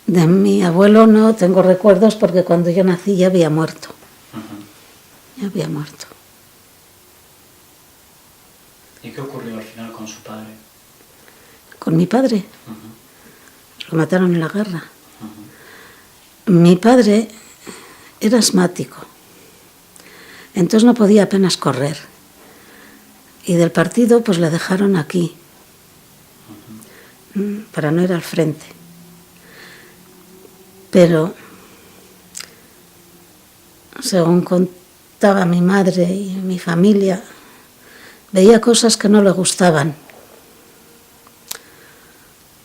De mi abuelo no tengo recuerdos porque cuando yo nací ya había muerto. Ya había muerto. ¿Y qué ocurrió al final con su padre? ¿Con mi padre? Lo mataron en la guerra. Mi padre era asmático, entonces no podía apenas correr. Y del partido pues le dejaron aquí, para no ir al frente. Pero, según contaba mi madre y mi familia, veía cosas que no le gustaban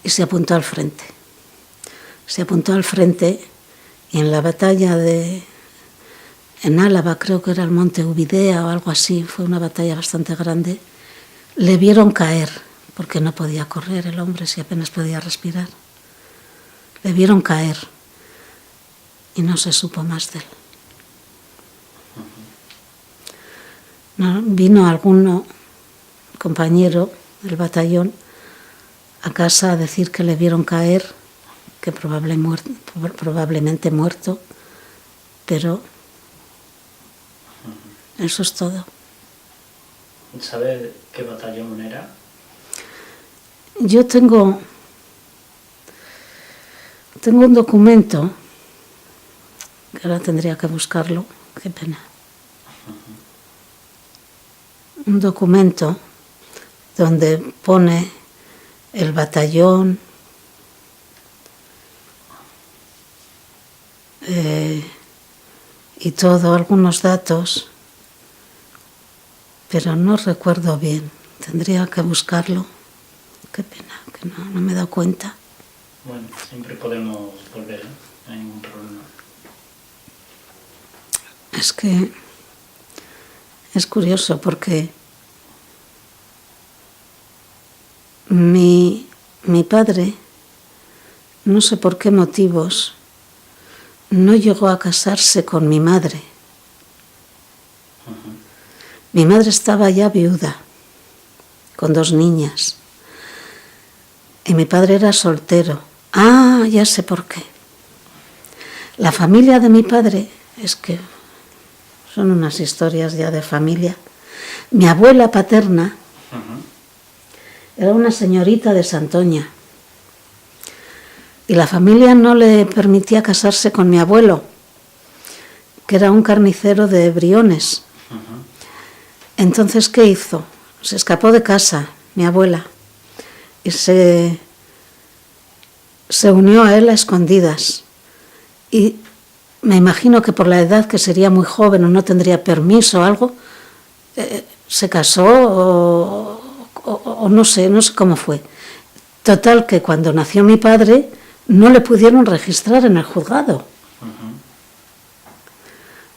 y se apuntó al frente. Se apuntó al frente y en la batalla en Álava, creo que era el Monte Ubidea o algo así, fue una batalla bastante grande, le vieron caer, porque no podía correr el hombre si apenas podía respirar. Le vieron caer y no se supo más de él. No, vino algún compañero del batallón a casa a decir que le vieron caer, que probablemente muerto, pero eso es todo. ¿Sabe qué batallón era? Yo tengo un documento, que ahora tendría que buscarlo, qué pena. Un documento donde pone el batallón, y todo, algunos datos, pero no recuerdo bien, tendría que buscarlo. Qué pena, que no me he dado cuenta. Bueno, siempre podemos volver, no hay ningún problema. Es que es curioso porque mi padre, no sé por qué motivos, no llegó a casarse con mi madre. Mi madre estaba ya viuda, con 2 niñas, y mi padre era soltero. Ah, ya sé por qué. La familia de mi padre, es que son unas historias ya de familia. Mi abuela paterna era una señorita de Santoña, y la familia no le permitía casarse con mi abuelo, que era un carnicero de Briones. Entonces, ¿qué hizo? Se escapó de casa, mi abuela, y se unió a él a escondidas. Y me imagino que por la edad, que sería muy joven o no tendría permiso o algo, se casó o no sé cómo fue. Total, que cuando nació mi padre no le pudieron registrar en el juzgado.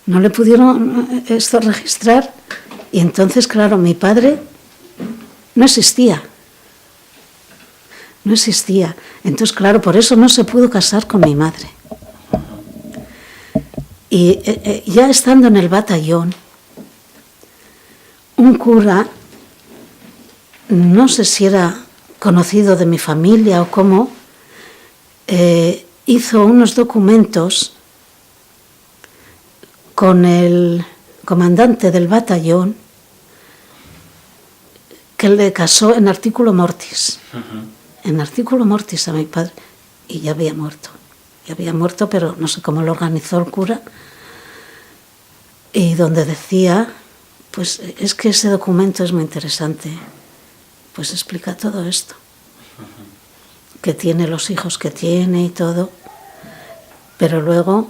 No le pudieron registrar, y entonces, claro, mi padre no existía. No existía. Entonces, claro, por eso no se pudo casar con mi madre. Y ya estando en el batallón, un cura, no sé si era conocido de mi familia o cómo, hizo unos documentos con el comandante del batallón, que le casó en articulo mortis. En articulo mortis a mi padre, y ya había muerto. Ya había muerto, pero no sé cómo lo organizó el cura, y donde decía Pues es que ese documento es muy interesante. Pues explica todo esto. Que tiene los hijos que tiene y todo. Pero luego,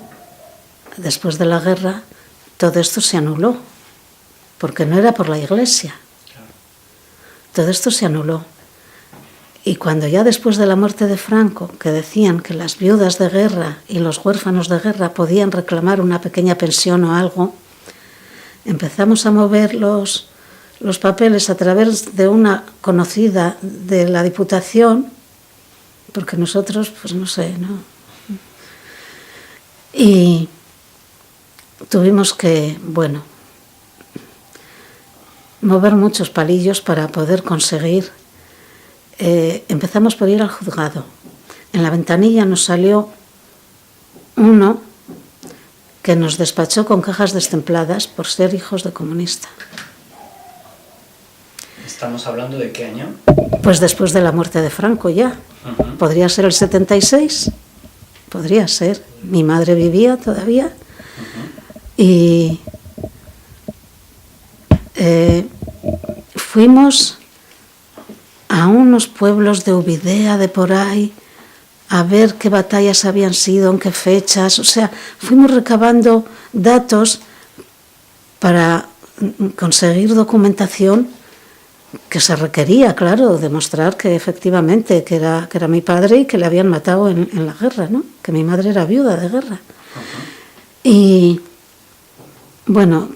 después de la guerra, todo esto se anuló. Porque no era por la Iglesia. Todo esto se anuló. Y cuando ya después de la muerte de Franco, que decían que las viudas de guerra y los huérfanos de guerra podían reclamar una pequeña pensión o algo, empezamos a mover los papeles a través de una conocida de la Diputación, porque nosotros, pues no sé, ¿no? Y tuvimos que, bueno, mover muchos palillos para poder conseguir. Empezamos por ir al juzgado. En la ventanilla nos salió uno que nos despachó con cajas destempladas por ser hijos de comunista. ¿Estamos hablando de qué año? Pues después de la muerte de Franco ya. ¿Podría ser el 76? Podría ser. Mi madre vivía todavía. Y fuimos a unos pueblos de Ubidea, de por ahí, a ver qué batallas habían sido, en qué fechas. O sea, fuimos recabando datos para conseguir documentación que se requería, claro, demostrar que efectivamente que era mi padre y que le habían matado en la guerra, ¿no? Que mi madre era viuda de guerra. Y bueno,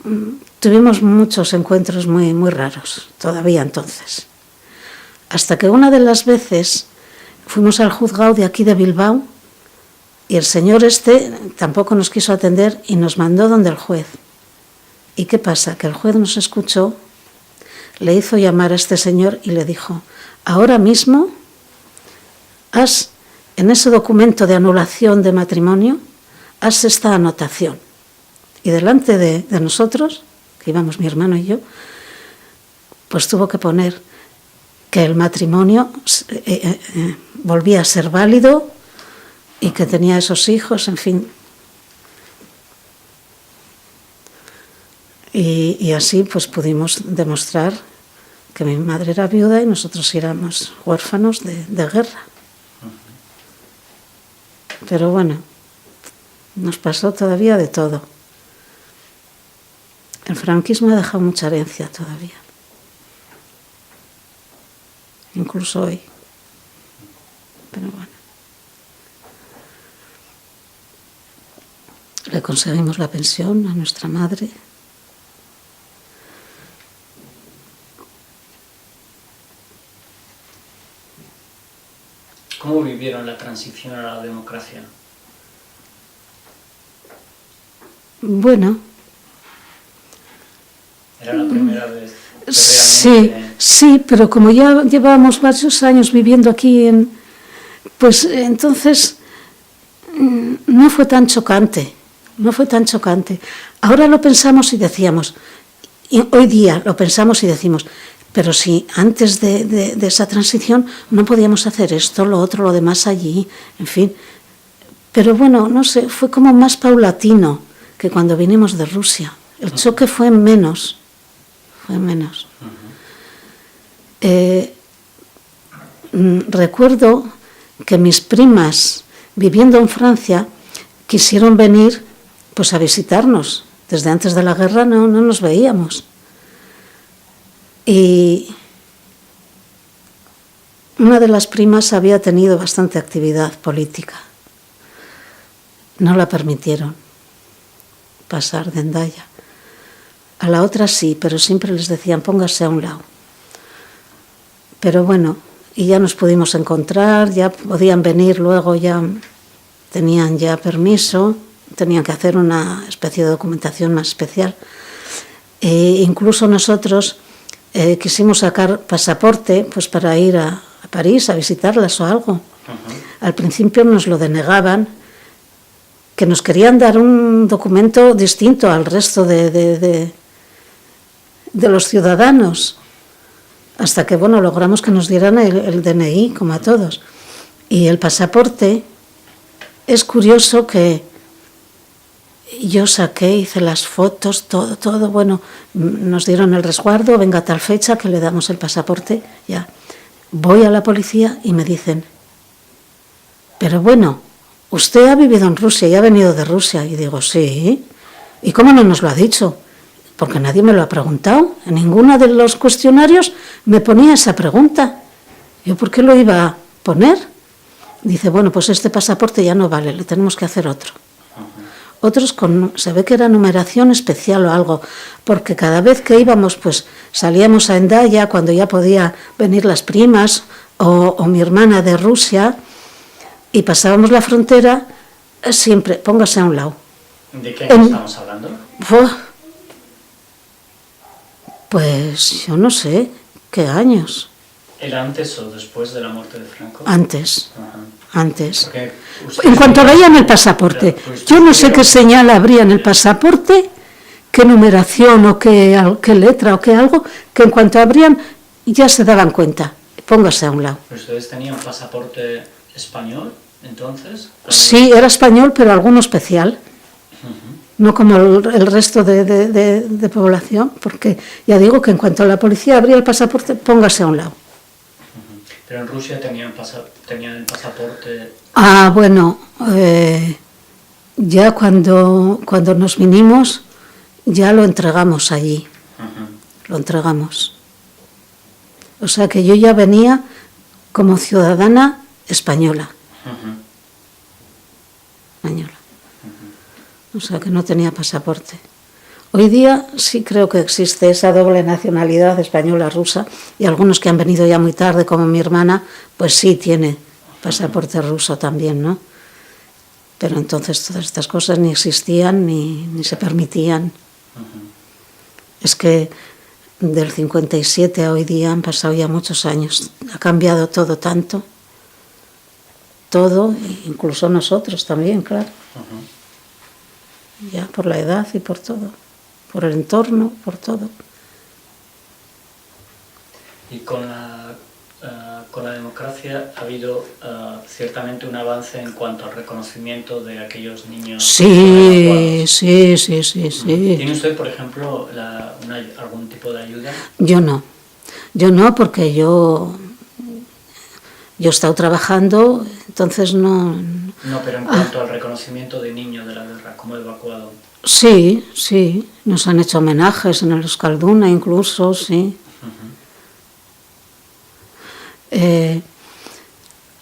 tuvimos muchos encuentros muy, muy raros, todavía entonces. Hasta que una de las veces fuimos al juzgado de aquí de Bilbao y el señor tampoco nos quiso atender y nos mandó donde el juez. ¿Y qué pasa? Que el juez nos escuchó, le hizo llamar a este señor y le dijo: ahora mismo haz en ese documento de anulación de matrimonio, haz esta anotación. Y delante de nosotros, que íbamos mi hermano y yo, pues tuvo que poner que el matrimonio volvía a ser válido y que tenía esos hijos, en fin. Y así pues pudimos demostrar que mi madre era viuda y nosotros éramos huérfanos de guerra. Pero bueno, nos pasó todavía de todo. El franquismo ha dejado mucha herencia todavía. Incluso hoy. Pero bueno. Le conseguimos la pensión a nuestra madre. ¿Cómo vivieron la transición a la democracia? Bueno. ¿Era la primera vez? Sí, pero como ya llevábamos varios años viviendo aquí, pues entonces no fue tan chocante, Ahora lo pensamos y decíamos, y hoy día lo pensamos y decimos, pero si antes de esa transición no podíamos hacer esto, lo otro, lo demás allí, en fin. Pero bueno, no sé, fue como más paulatino que cuando vinimos de Rusia. El choque fue menos. Recuerdo que mis primas, viviendo en Francia, quisieron venir pues a visitarnos. Desde antes de la guerra no nos veíamos. Y una de las primas había tenido bastante actividad política. No la permitieron pasar de Hendaya. A la otra sí, pero siempre les decían póngase a un lado. Pero bueno, y ya nos pudimos encontrar, ya podían venir luego, ya tenían ya permiso, tenían que hacer una especie de documentación más especial. Incluso nosotros quisimos sacar pasaporte pues para ir a París a visitarlas o algo. Al principio nos lo denegaban, que nos querían dar un documento distinto al resto de los ciudadanos, hasta que bueno, logramos que nos dieran el DNI como a todos. Y el pasaporte, es curioso que Yo saqué, hice las fotos, todo, bueno, nos dieron el resguardo, venga a tal fecha que le damos el pasaporte, ya. Voy a la policía y me dicen, pero bueno, usted ha vivido en Rusia y ha venido de Rusia. Y digo, sí. ¿Y cómo no nos lo ha dicho? Porque nadie me lo ha preguntado. En ninguno de los cuestionarios me ponía esa pregunta. ¿Yo por qué lo iba a poner? Dice, bueno, pues este pasaporte ya no vale, le tenemos que hacer otro. Otros se ve que era numeración especial o algo, porque cada vez que íbamos, pues salíamos a Hendaya, cuando ya podía venir las primas o mi hermana de Rusia, y pasábamos la frontera, siempre, póngase a un lado. ¿De qué año estamos hablando? Pues yo no sé, ¿qué años? ¿Era antes o después de la muerte de Franco? Antes. Ajá. Antes. En cuanto veían el pasaporte, yo no sé qué señal habría en el pasaporte, qué numeración o qué letra o qué algo, que en cuanto abrían ya se daban cuenta. Póngase a un lado. ¿Ustedes tenían pasaporte español entonces? Sí, era español, pero alguno especial. No como el resto de población, porque ya digo que en cuanto la policía abría el pasaporte, póngase a un lado. Pero en Rusia tenían el pasaporte... Ah, bueno, ya cuando nos vinimos, ya lo entregamos allí. Lo entregamos. O sea que yo ya venía como ciudadana española. Española. O sea que no tenía pasaporte. Hoy día sí creo que existe esa doble nacionalidad española-rusa, y algunos que han venido ya muy tarde, como mi hermana, pues sí tiene pasaporte ruso también, ¿no? Pero entonces todas estas cosas ni existían ni se permitían. Es que del 57 a hoy día han pasado ya muchos años. Ha cambiado todo tanto. Todo, incluso nosotros también, claro. Ya por la edad y por todo. Por el entorno, por todo. Y con la democracia ha habido ciertamente un avance en cuanto al reconocimiento de aquellos niños. Sí. ¿Tiene usted, por ejemplo, algún tipo de ayuda? Yo no, porque yo he estado trabajando, entonces no... No, pero en cuanto al reconocimiento de niños de la guerra, como evacuado. Sí, nos han hecho homenajes en el Euskalduna incluso, sí.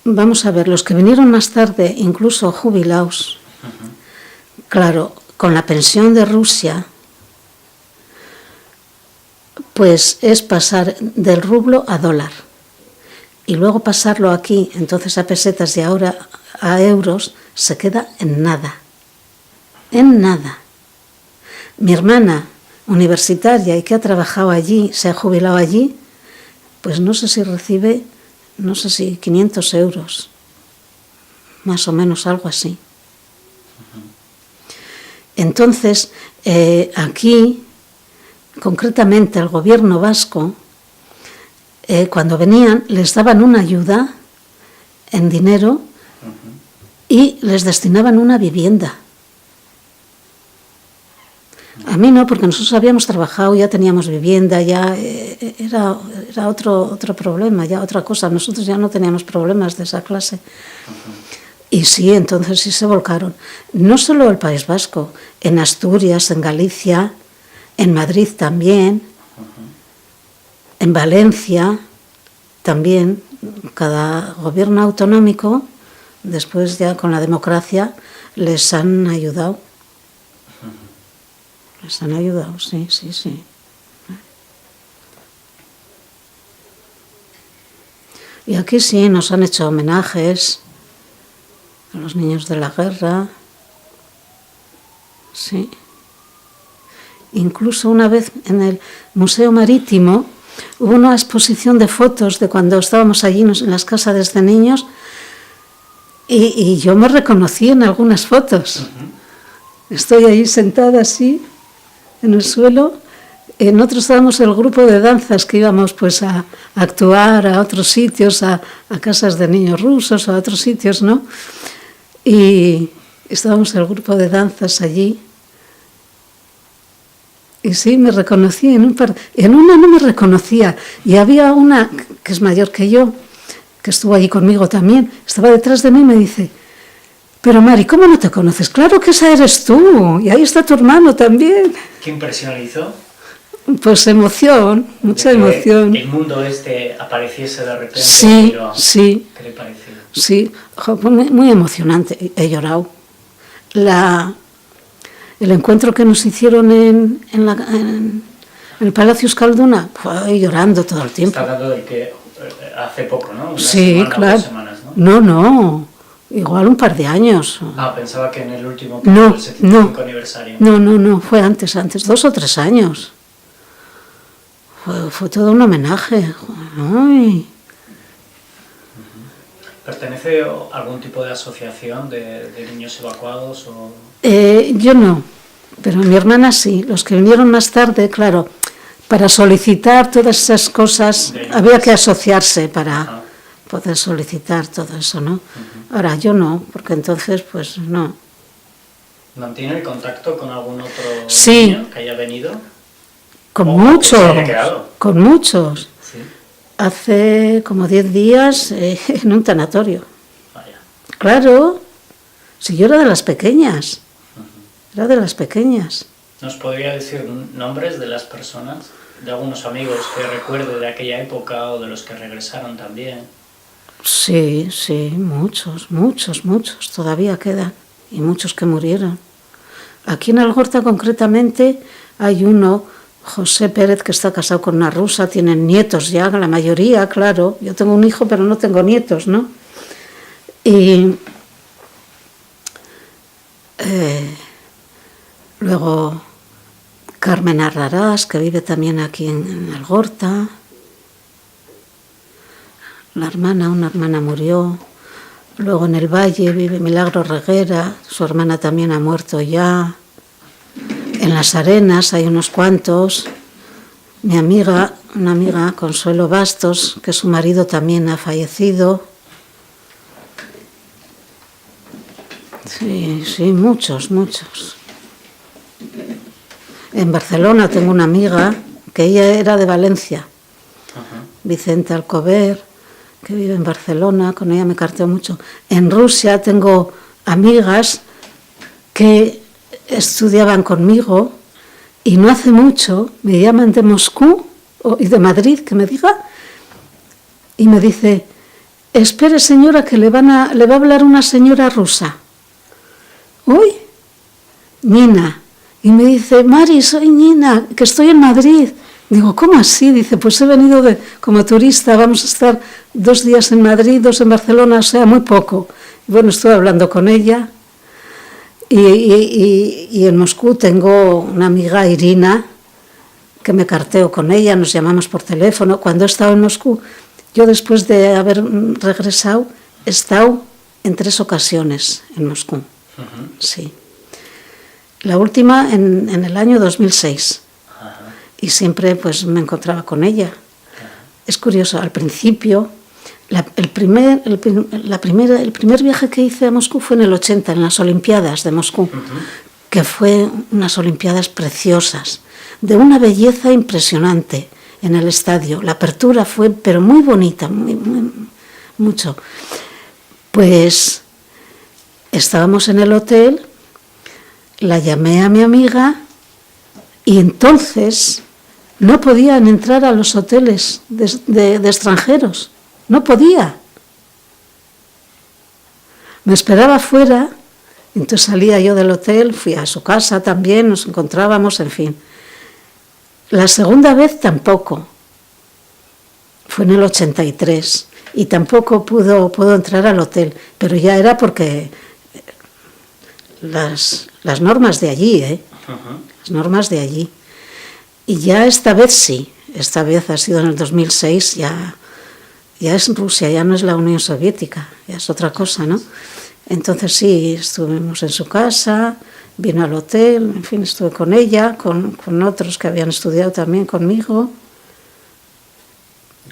Vamos a ver, los que vinieron más tarde, incluso jubilados, claro, con la pensión de Rusia, pues es pasar del rublo a dólar. Y luego pasarlo aquí, entonces a pesetas y ahora a euros, se queda en nada. En nada. Mi hermana, universitaria y que ha trabajado allí, se ha jubilado allí, pues no sé si recibe, 500 euros. Más o menos algo así. Entonces, aquí, concretamente el gobierno vasco, cuando venían, les daban una ayuda en dinero y les destinaban una vivienda. A mí no, porque nosotros habíamos trabajado, ya teníamos vivienda, ya era otro problema, ya otra cosa. Nosotros ya no teníamos problemas de esa clase. Y sí, entonces sí se volcaron. No solo el País Vasco, en Asturias, en Galicia, en Madrid también, en Valencia también. Cada gobierno autonómico, después ya con la democracia, les han ayudado. Les han ayudado, sí. Y aquí sí, nos han hecho homenajes a los niños de la guerra. Sí. Incluso una vez en el Museo Marítimo hubo una exposición de fotos de cuando estábamos allí en las casas de niños y yo me reconocí en algunas fotos. Estoy ahí sentada así, en el suelo. Nosotros estábamos el grupo de danzas que íbamos pues a actuar a otros sitios, a casas de niños rusos, a otros sitios, ¿no? Y estábamos el grupo de danzas allí Y sí, me reconocí en una no me reconocía. Y había una que es mayor que yo, que estuvo allí conmigo también, estaba detrás de mí y me dice: pero Mari, ¿cómo no te conoces? Claro que esa eres tú, y ahí está tu hermano también. ¿Qué impresión le hizo? Pues emoción, mucha emoción. El mundo apareciese de repente. Sí, sí. ¿Qué le pareció? Sí, muy emocionante, he llorado. El encuentro que nos hicieron en el Palacio Euskalduna, fue llorando todo el tiempo. Está hablando del que hace poco, ¿no? Una sí, semana, claro. 2 semanas, ¿no? No, igual un par de años. Pensaba que en el último, que fue el 75 aniversario. No, fue antes, 2 o 3 años. Fue todo un homenaje. Ay. ¿Pertenece a algún tipo de asociación de niños evacuados? Yo no, pero mi hermana sí. Los que vinieron más tarde, claro, para solicitar todas esas cosas había que asociarse para poder solicitar todo eso, ¿no? Ahora yo no, porque entonces pues no. ¿Mantiene el contacto con algún otro niño que haya venido? Con muchos, con muchos. ¿Sí? Hace como 10 días en un tanatorio. Vaya. Claro, si yo era de las pequeñas, era de las pequeñas. ¿Nos podría decir nombres de las personas, de algunos amigos que recuerde de aquella época o de los que regresaron también? Sí, muchos, todavía quedan, y muchos que murieron. Aquí en Algorta concretamente hay uno, José Pérez, que está casado con una rusa, tienen nietos ya, la mayoría, claro. Yo tengo un hijo, pero no tengo nietos, ¿no? Y luego Carmen Arrarás, que vive también aquí en Algorta. Una hermana murió. Luego en el Valle vive Milagro Reguera, su hermana también ha muerto ya. En Las Arenas hay unos cuantos. Una amiga, Consuelo Bastos, que su marido también ha fallecido. Sí, muchos. En Barcelona tengo una amiga, que ella era de Valencia, Vicente Alcover, que vive en Barcelona, con ella me carteo mucho. En Rusia tengo amigas que estudiaban conmigo y no hace mucho me llaman de Moscú y de Madrid, que me diga, y me dice: espere señora, que le va a hablar una señora rusa. Uy, Nina. Y me dice: Mari, soy Nina, que estoy en Madrid. Digo: ¿cómo así? Dice: pues he venido como turista, vamos a estar 2 días en Madrid, 2 en Barcelona, o sea, muy poco. Y bueno, estuve hablando con ella. Y en Moscú tengo una amiga, Irina, que me carteo con ella, nos llamamos por teléfono. Cuando he estado en Moscú, yo después de haber regresado, he estado en 3 ocasiones en Moscú. Sí. La última en el año 2006. Y siempre pues me encontraba con ella. Es curioso, al principio, el primer viaje que hice a Moscú fue en el 80, en las Olimpiadas de Moscú, que fue unas Olimpiadas preciosas, de una belleza impresionante en el estadio. La apertura fue, pero muy bonita, mucho. Pues estábamos en el hotel, la llamé a mi amiga y entonces no podían entrar a los hoteles de extranjeros, no podía. Me esperaba afuera, entonces salía yo del hotel, fui a su casa también, nos encontrábamos, en fin. La segunda vez tampoco, fue en el 83, y tampoco pudo entrar al hotel, pero ya era porque las normas de allí, las normas de allí. Y ya esta vez sí, esta vez ha sido en el 2006, ya es Rusia, ya no es la Unión Soviética, ya es otra cosa, ¿no? Entonces sí, estuvimos en su casa, vino al hotel, en fin, estuve con ella, con otros que habían estudiado también conmigo.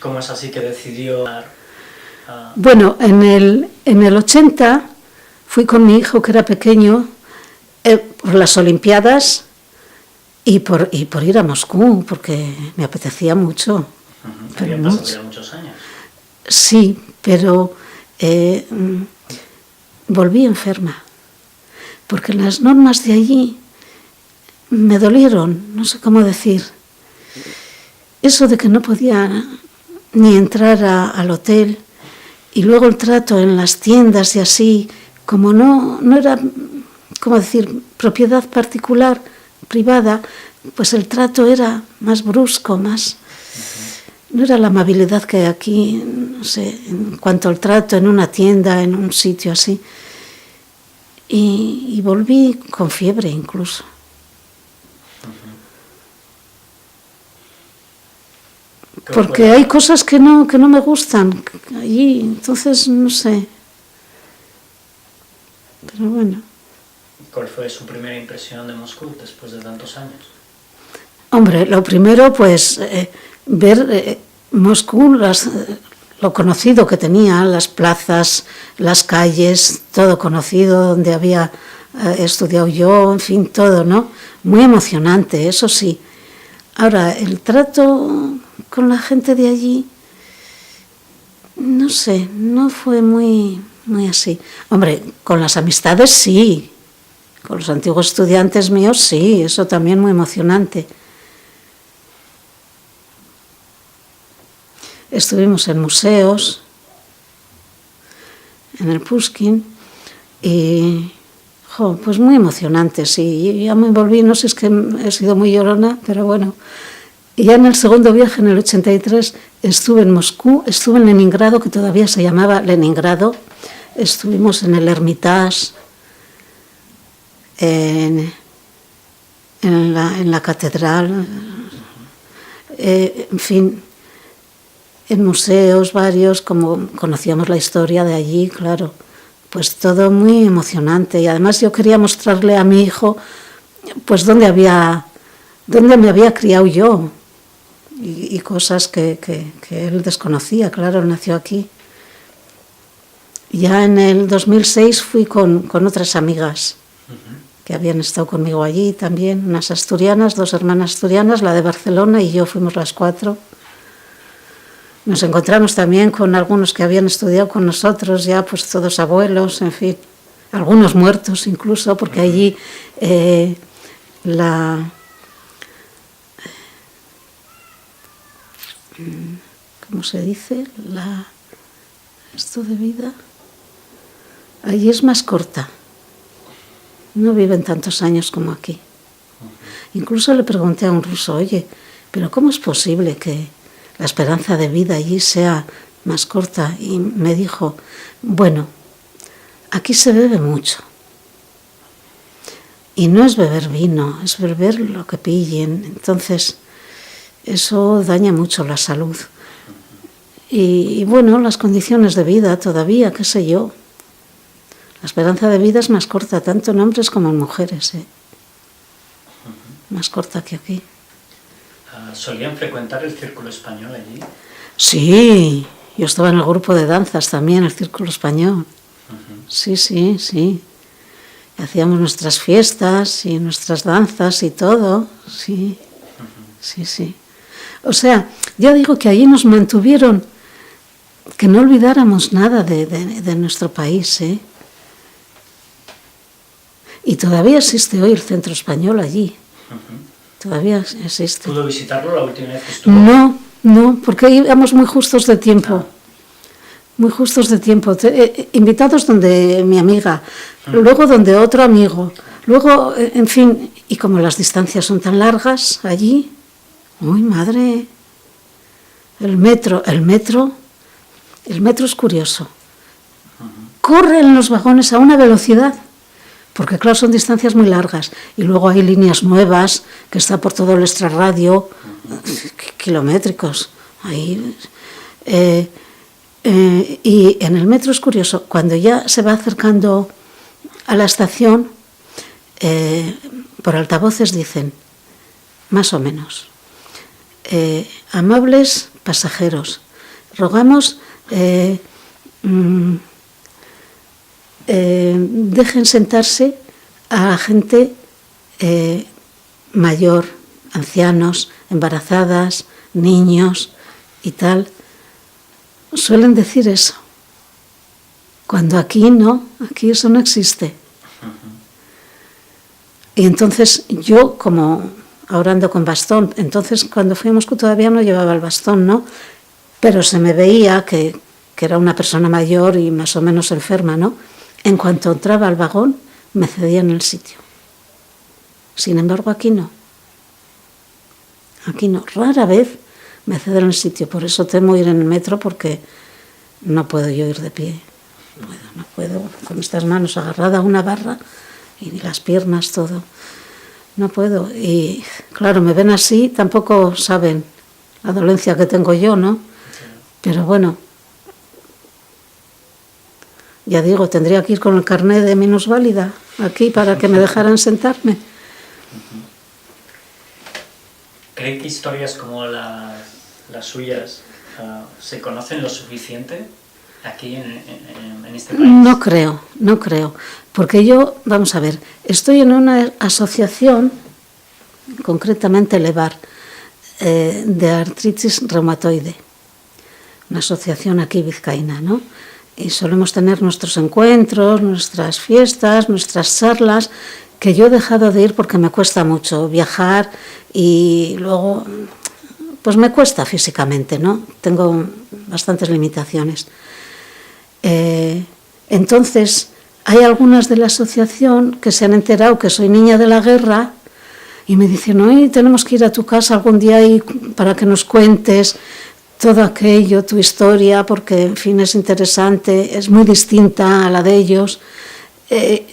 ¿Cómo es así que decidió? Bueno, en el 80 fui con mi hijo, que era pequeño, por las Olimpiadas, y por ir a Moscú, porque me apetecía mucho. Habían pasado ya muchos años. Sí, pero volví enferma, porque las normas de allí me dolieron, no sé cómo decir. Eso de que no podía ni entrar al hotel, y luego el trato en las tiendas y así, como no era, ¿cómo decir?, propiedad particular, privada, pues el trato era más brusco, más... No era la amabilidad que hay aquí, no sé, en cuanto al trato en una tienda, en un sitio así. Y volví con fiebre incluso. Porque hay cosas que no me gustan allí, entonces no sé. Pero bueno. ¿Cuál fue su primera impresión de Moscú después de tantos años? Hombre, lo primero, pues, ver Moscú, lo conocido que tenía, las plazas, las calles, todo conocido, donde había estudiado yo, en fin, todo, ¿no? Muy emocionante, eso sí. Ahora, el trato con la gente de allí, no sé, no fue muy así. Hombre, con las amistades sí, con los antiguos estudiantes míos sí, eso también muy emocionante. Estuvimos en museos, en el Pushkin, y pues muy emocionante, sí. Ya me volví, no sé, es que he sido muy llorona, pero bueno. Y ya en el segundo viaje, en el 83, estuve en Moscú, estuve en Leningrado, que todavía se llamaba Leningrado, estuvimos en el Hermitage, en la catedral, en fin, en museos varios, como conocíamos la historia de allí, claro, pues todo muy emocionante. Y además yo quería mostrarle a mi hijo, pues dónde me había criado yo, y cosas que él desconocía, claro, él nació aquí. Ya en el 2006 fui con otras amigas que habían estado conmigo allí también, unas asturianas, 2 hermanas asturianas, la de Barcelona y yo, fuimos las 4. Nos encontramos también con algunos que habían estudiado con nosotros, ya pues todos abuelos, en fin, algunos muertos incluso, porque allí ¿cómo se dice? Esto de vida, allí es más corta, no viven tantos años como aquí. Incluso le pregunté a un ruso, oye, pero ¿cómo es posible que la esperanza de vida allí sea más corta? Y me dijo, bueno, aquí se bebe mucho. Y no es beber vino, es beber lo que pillen. Entonces, eso daña mucho la salud. Y bueno, las condiciones de vida todavía, qué sé yo. La esperanza de vida es más corta, tanto en hombres como en mujeres, más corta que aquí. ¿Solían frecuentar el Círculo Español allí? Sí, yo estaba en el grupo de danzas también, el Círculo Español. Sí. Hacíamos nuestras fiestas y nuestras danzas y todo, sí. O sea, ya digo que allí nos mantuvieron, que no olvidáramos nada de nuestro país, Y todavía existe hoy el Centro Español allí. Todavía existe. ¿Pudo visitarlo la última vez que estuvo? No, porque íbamos muy justos de tiempo. Muy justos de tiempo. Invitados donde mi amiga, luego donde otro amigo, luego, en fin, y como las distancias son tan largas allí, ¡uy, madre! El metro es curioso. Corren los vagones a una velocidad, porque claro, son distancias muy largas, y luego hay líneas nuevas que está por todo el extrarradio, kilométricos. Ahí, y en el metro es curioso, cuando ya se va acercando a la estación, por altavoces dicen, más o menos, amables pasajeros, rogamos dejen sentarse a la gente mayor ancianos, embarazadas, niños y tal. Suelen decir eso. Cuando aquí no, aquí eso no existe. Y entonces yo, como ahora ando con bastón, entonces cuando fui a Moscú todavía no llevaba el bastón, ¿no? Pero se me veía que era una persona mayor y más o menos enferma, ¿no? En cuanto entraba al vagón, me cedían el sitio. Sin embargo, aquí no. Aquí no. Rara vez me ceden el sitio. Por eso temo ir en el metro, porque no puedo yo ir de pie. No puedo con estas manos agarradas a una barra y las piernas, todo. No puedo. Y claro, me ven así, tampoco saben la dolencia que tengo yo, ¿no? Pero bueno, ya digo, tendría que ir con el carnet de minusválida aquí para que me dejaran sentarme. ¿Cree que historias como las suyas se conocen lo suficiente aquí en este país? No creo. Porque yo, vamos a ver, estoy en una asociación, concretamente LEVAR, de artritis reumatoide. Una asociación aquí vizcaína, ¿no? Y solemos tener nuestros encuentros, nuestras fiestas, nuestras charlas, que yo he dejado de ir porque me cuesta mucho viajar y luego, pues me cuesta físicamente, ¿no? Tengo bastantes limitaciones. Entonces, hay algunas de la asociación que se han enterado que soy niña de la guerra y me dicen, hoy tenemos que ir a tu casa algún día para que nos cuentes todo aquello, tu historia, porque, en fin, es interesante, es muy distinta a la de ellos.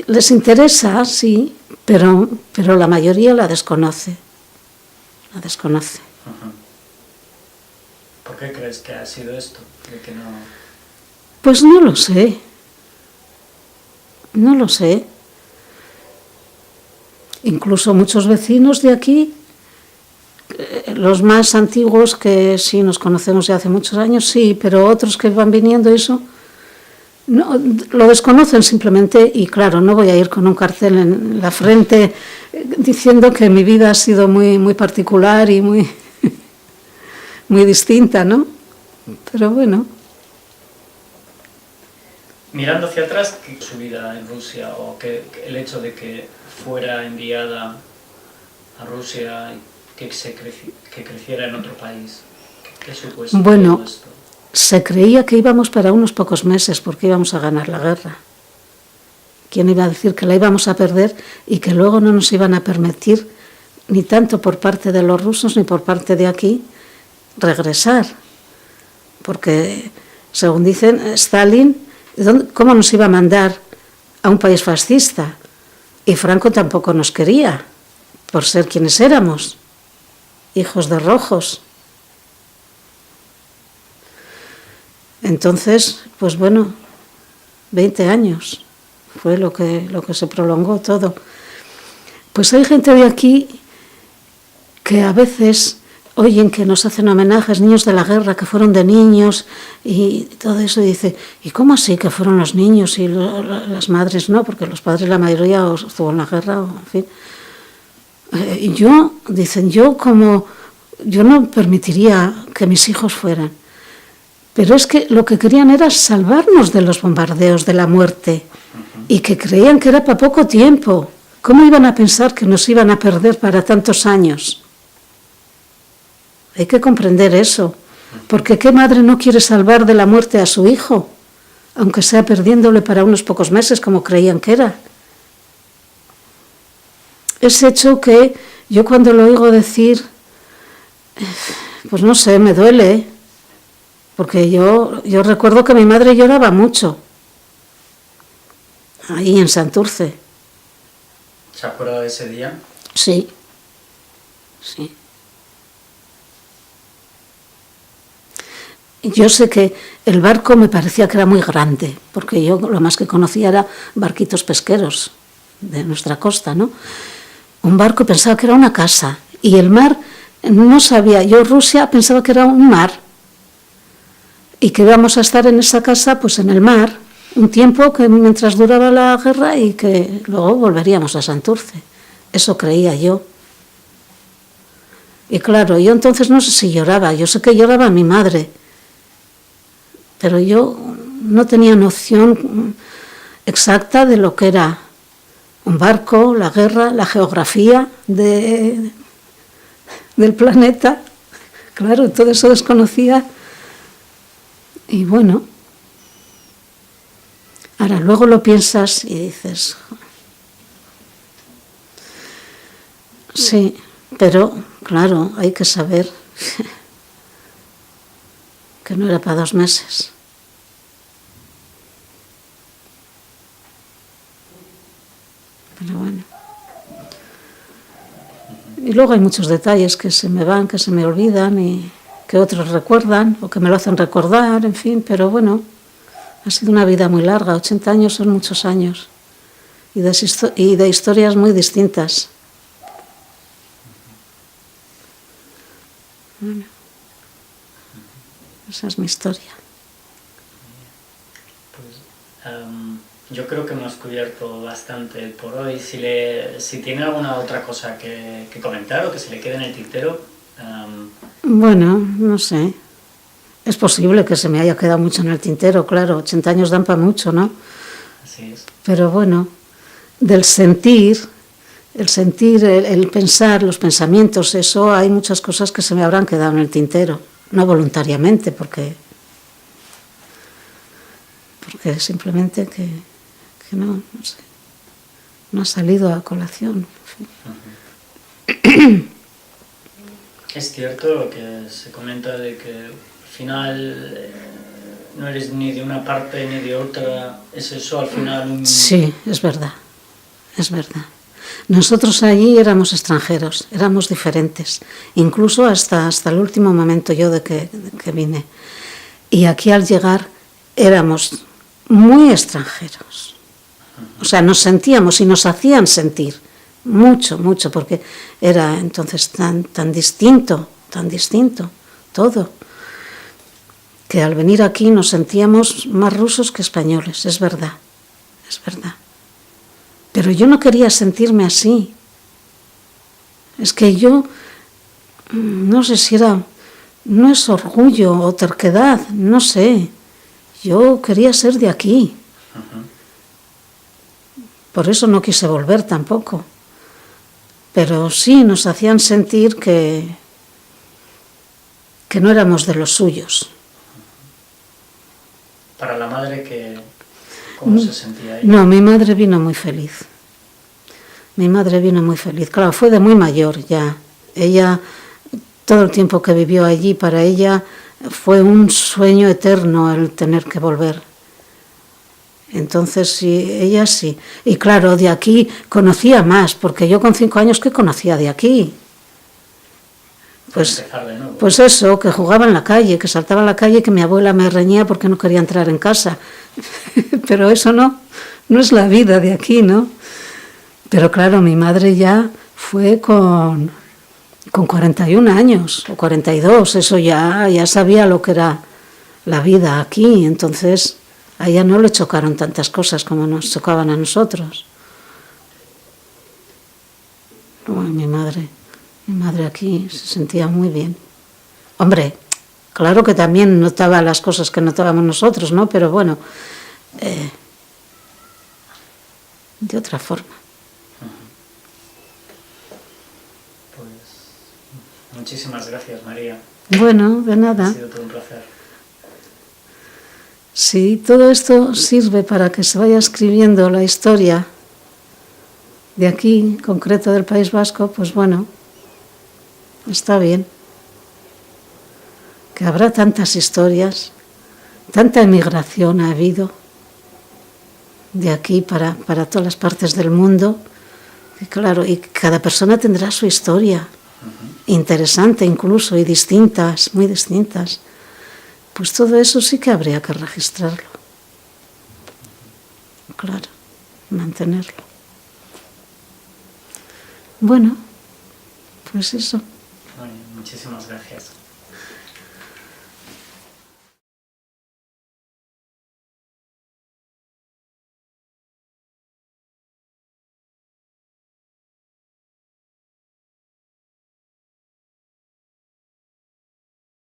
Les interesa, sí, pero la mayoría la desconoce. La desconoce. Uh-huh. ¿Por qué crees que ha sido esto? ¿De que no? Pues no lo sé. No lo sé. Incluso muchos vecinos de aquí, los más antiguos, que sí nos conocemos de hace muchos años, sí, pero otros que van viniendo, eso, no, lo desconocen simplemente. Y claro, no voy a ir con un cartel en la frente diciendo que mi vida ha sido muy, muy particular y muy, muy distinta, ¿no? Pero bueno. Mirando hacia atrás, ¿qué su vida en Rusia o que el hecho de que fuera enviada a Rusia y que creciera en otro país? ¿Qué supuesto bueno, todo esto? Se creía que íbamos para unos pocos meses porque íbamos a ganar la guerra. ¿Quién iba a decir que la íbamos a perder y que luego no nos iban a permitir, ni tanto por parte de los rusos ni por parte de aquí, regresar? Porque, según dicen, Stalin, ¿cómo nos iba a mandar a un país fascista? Y Franco tampoco nos quería, por ser quienes éramos, hijos de rojos. Entonces, pues bueno, 20 años fue lo que se prolongó todo. Pues hay gente de aquí que a veces oyen que nos hacen homenajes, niños de la guerra, que fueron de niños y todo eso, y dice, ¿y cómo así que fueron los niños y las madres no? Porque los padres, la mayoría, estuvo en la guerra, o en fin. Yo no permitiría que mis hijos fueran. Pero es que lo que querían era salvarnos de los bombardeos, de la muerte, y que creían que era para poco tiempo. ¿Cómo iban a pensar que nos iban a perder para tantos años? Hay que comprender eso, porque ¿qué madre no quiere salvar de la muerte a su hijo, aunque sea perdiéndole para unos pocos meses, como creían que era? Es hecho que yo cuando lo oigo decir, pues no sé, me duele, porque yo recuerdo que mi madre lloraba mucho, ahí en Santurce. ¿Se acuerda de ese día? Sí. Yo sé que el barco me parecía que era muy grande, porque yo lo más que conocía era barquitos pesqueros de nuestra costa, ¿no? Un barco, pensaba que era una casa, y el mar, no sabía, yo Rusia pensaba que era un mar, y que íbamos a estar en esa casa, pues en el mar, un tiempo que mientras duraba la guerra y que luego volveríamos a Santurce. Eso creía yo. Y claro, yo entonces no sé si lloraba, yo sé que lloraba mi madre, pero yo no tenía noción exacta de lo que era un barco, la guerra, la geografía del planeta. Claro, todo eso desconocía. Y bueno, ahora luego lo piensas y dices, sí, pero claro, hay que saber que no era para 2 meses. Pero bueno. Y luego hay muchos detalles que se me van, que se me olvidan y que otros recuerdan o que me lo hacen recordar, en fin, pero bueno, ha sido una vida muy larga, 80 años son muchos años y de historias muy distintas. Bueno, esa es mi historia. Pues, yo creo que hemos cubierto bastante por hoy. Si tiene alguna otra cosa que comentar o que se le quede en el tintero. Bueno, no sé. Es posible que se me haya quedado mucho en el tintero, claro. 80 años dan para mucho, ¿no? Así es. Pero bueno, del sentir, el pensar, los pensamientos, eso hay muchas cosas que se me habrán quedado en el tintero. No voluntariamente, porque simplemente que no sé, no ha salido a colación. Es cierto lo que se comenta de que al final no eres ni de una parte ni de otra, es eso al final Sí, es verdad, es verdad. Nosotros allí éramos extranjeros, éramos diferentes, incluso hasta el último momento yo de que vine. Y aquí al llegar éramos muy extranjeros. O sea, nos sentíamos y nos hacían sentir mucho, mucho, porque era entonces tan distinto todo, que al venir aquí nos sentíamos más rusos que españoles, es verdad. Pero yo no quería sentirme así. Es que yo, no sé si no es orgullo o terquedad, no sé. Yo quería ser de aquí. Por eso no quise volver tampoco. Pero sí nos hacían sentir que no éramos de los suyos. Para la madre, ¿cómo se sentía ella? No, mi madre vino muy feliz. Claro, fue de muy mayor ya. Ella, todo el tiempo que vivió allí, para ella fue un sueño eterno el tener que volver. Entonces sí, ella sí. Y claro, de aquí conocía más, porque yo con 5 años, ¿qué conocía de aquí? Pues eso, que jugaba en la calle, que saltaba en la calle, que mi abuela me reñía porque no quería entrar en casa. Pero eso no es la vida de aquí, ¿no? Pero claro, mi madre ya fue con 41 años o 42, eso ya sabía lo que era la vida aquí, entonces a ella no le chocaron tantas cosas como nos chocaban a nosotros. Bueno, mi madre aquí se sentía muy bien. Hombre, claro que también notaba las cosas que notábamos nosotros, ¿no? Pero bueno, de otra forma. Pues muchísimas gracias, María. Bueno, de nada. Ha sido todo un placer. Sí, todo esto sirve para que se vaya escribiendo la historia de aquí, en concreto del País Vasco, pues bueno, está bien. Que habrá tantas historias, tanta emigración ha habido de aquí para todas las partes del mundo, y claro, y cada persona tendrá su historia, interesante incluso, y distintas, muy distintas. Pues todo eso sí que habría que registrarlo. Claro, mantenerlo. Bueno, pues eso. Muchísimas gracias.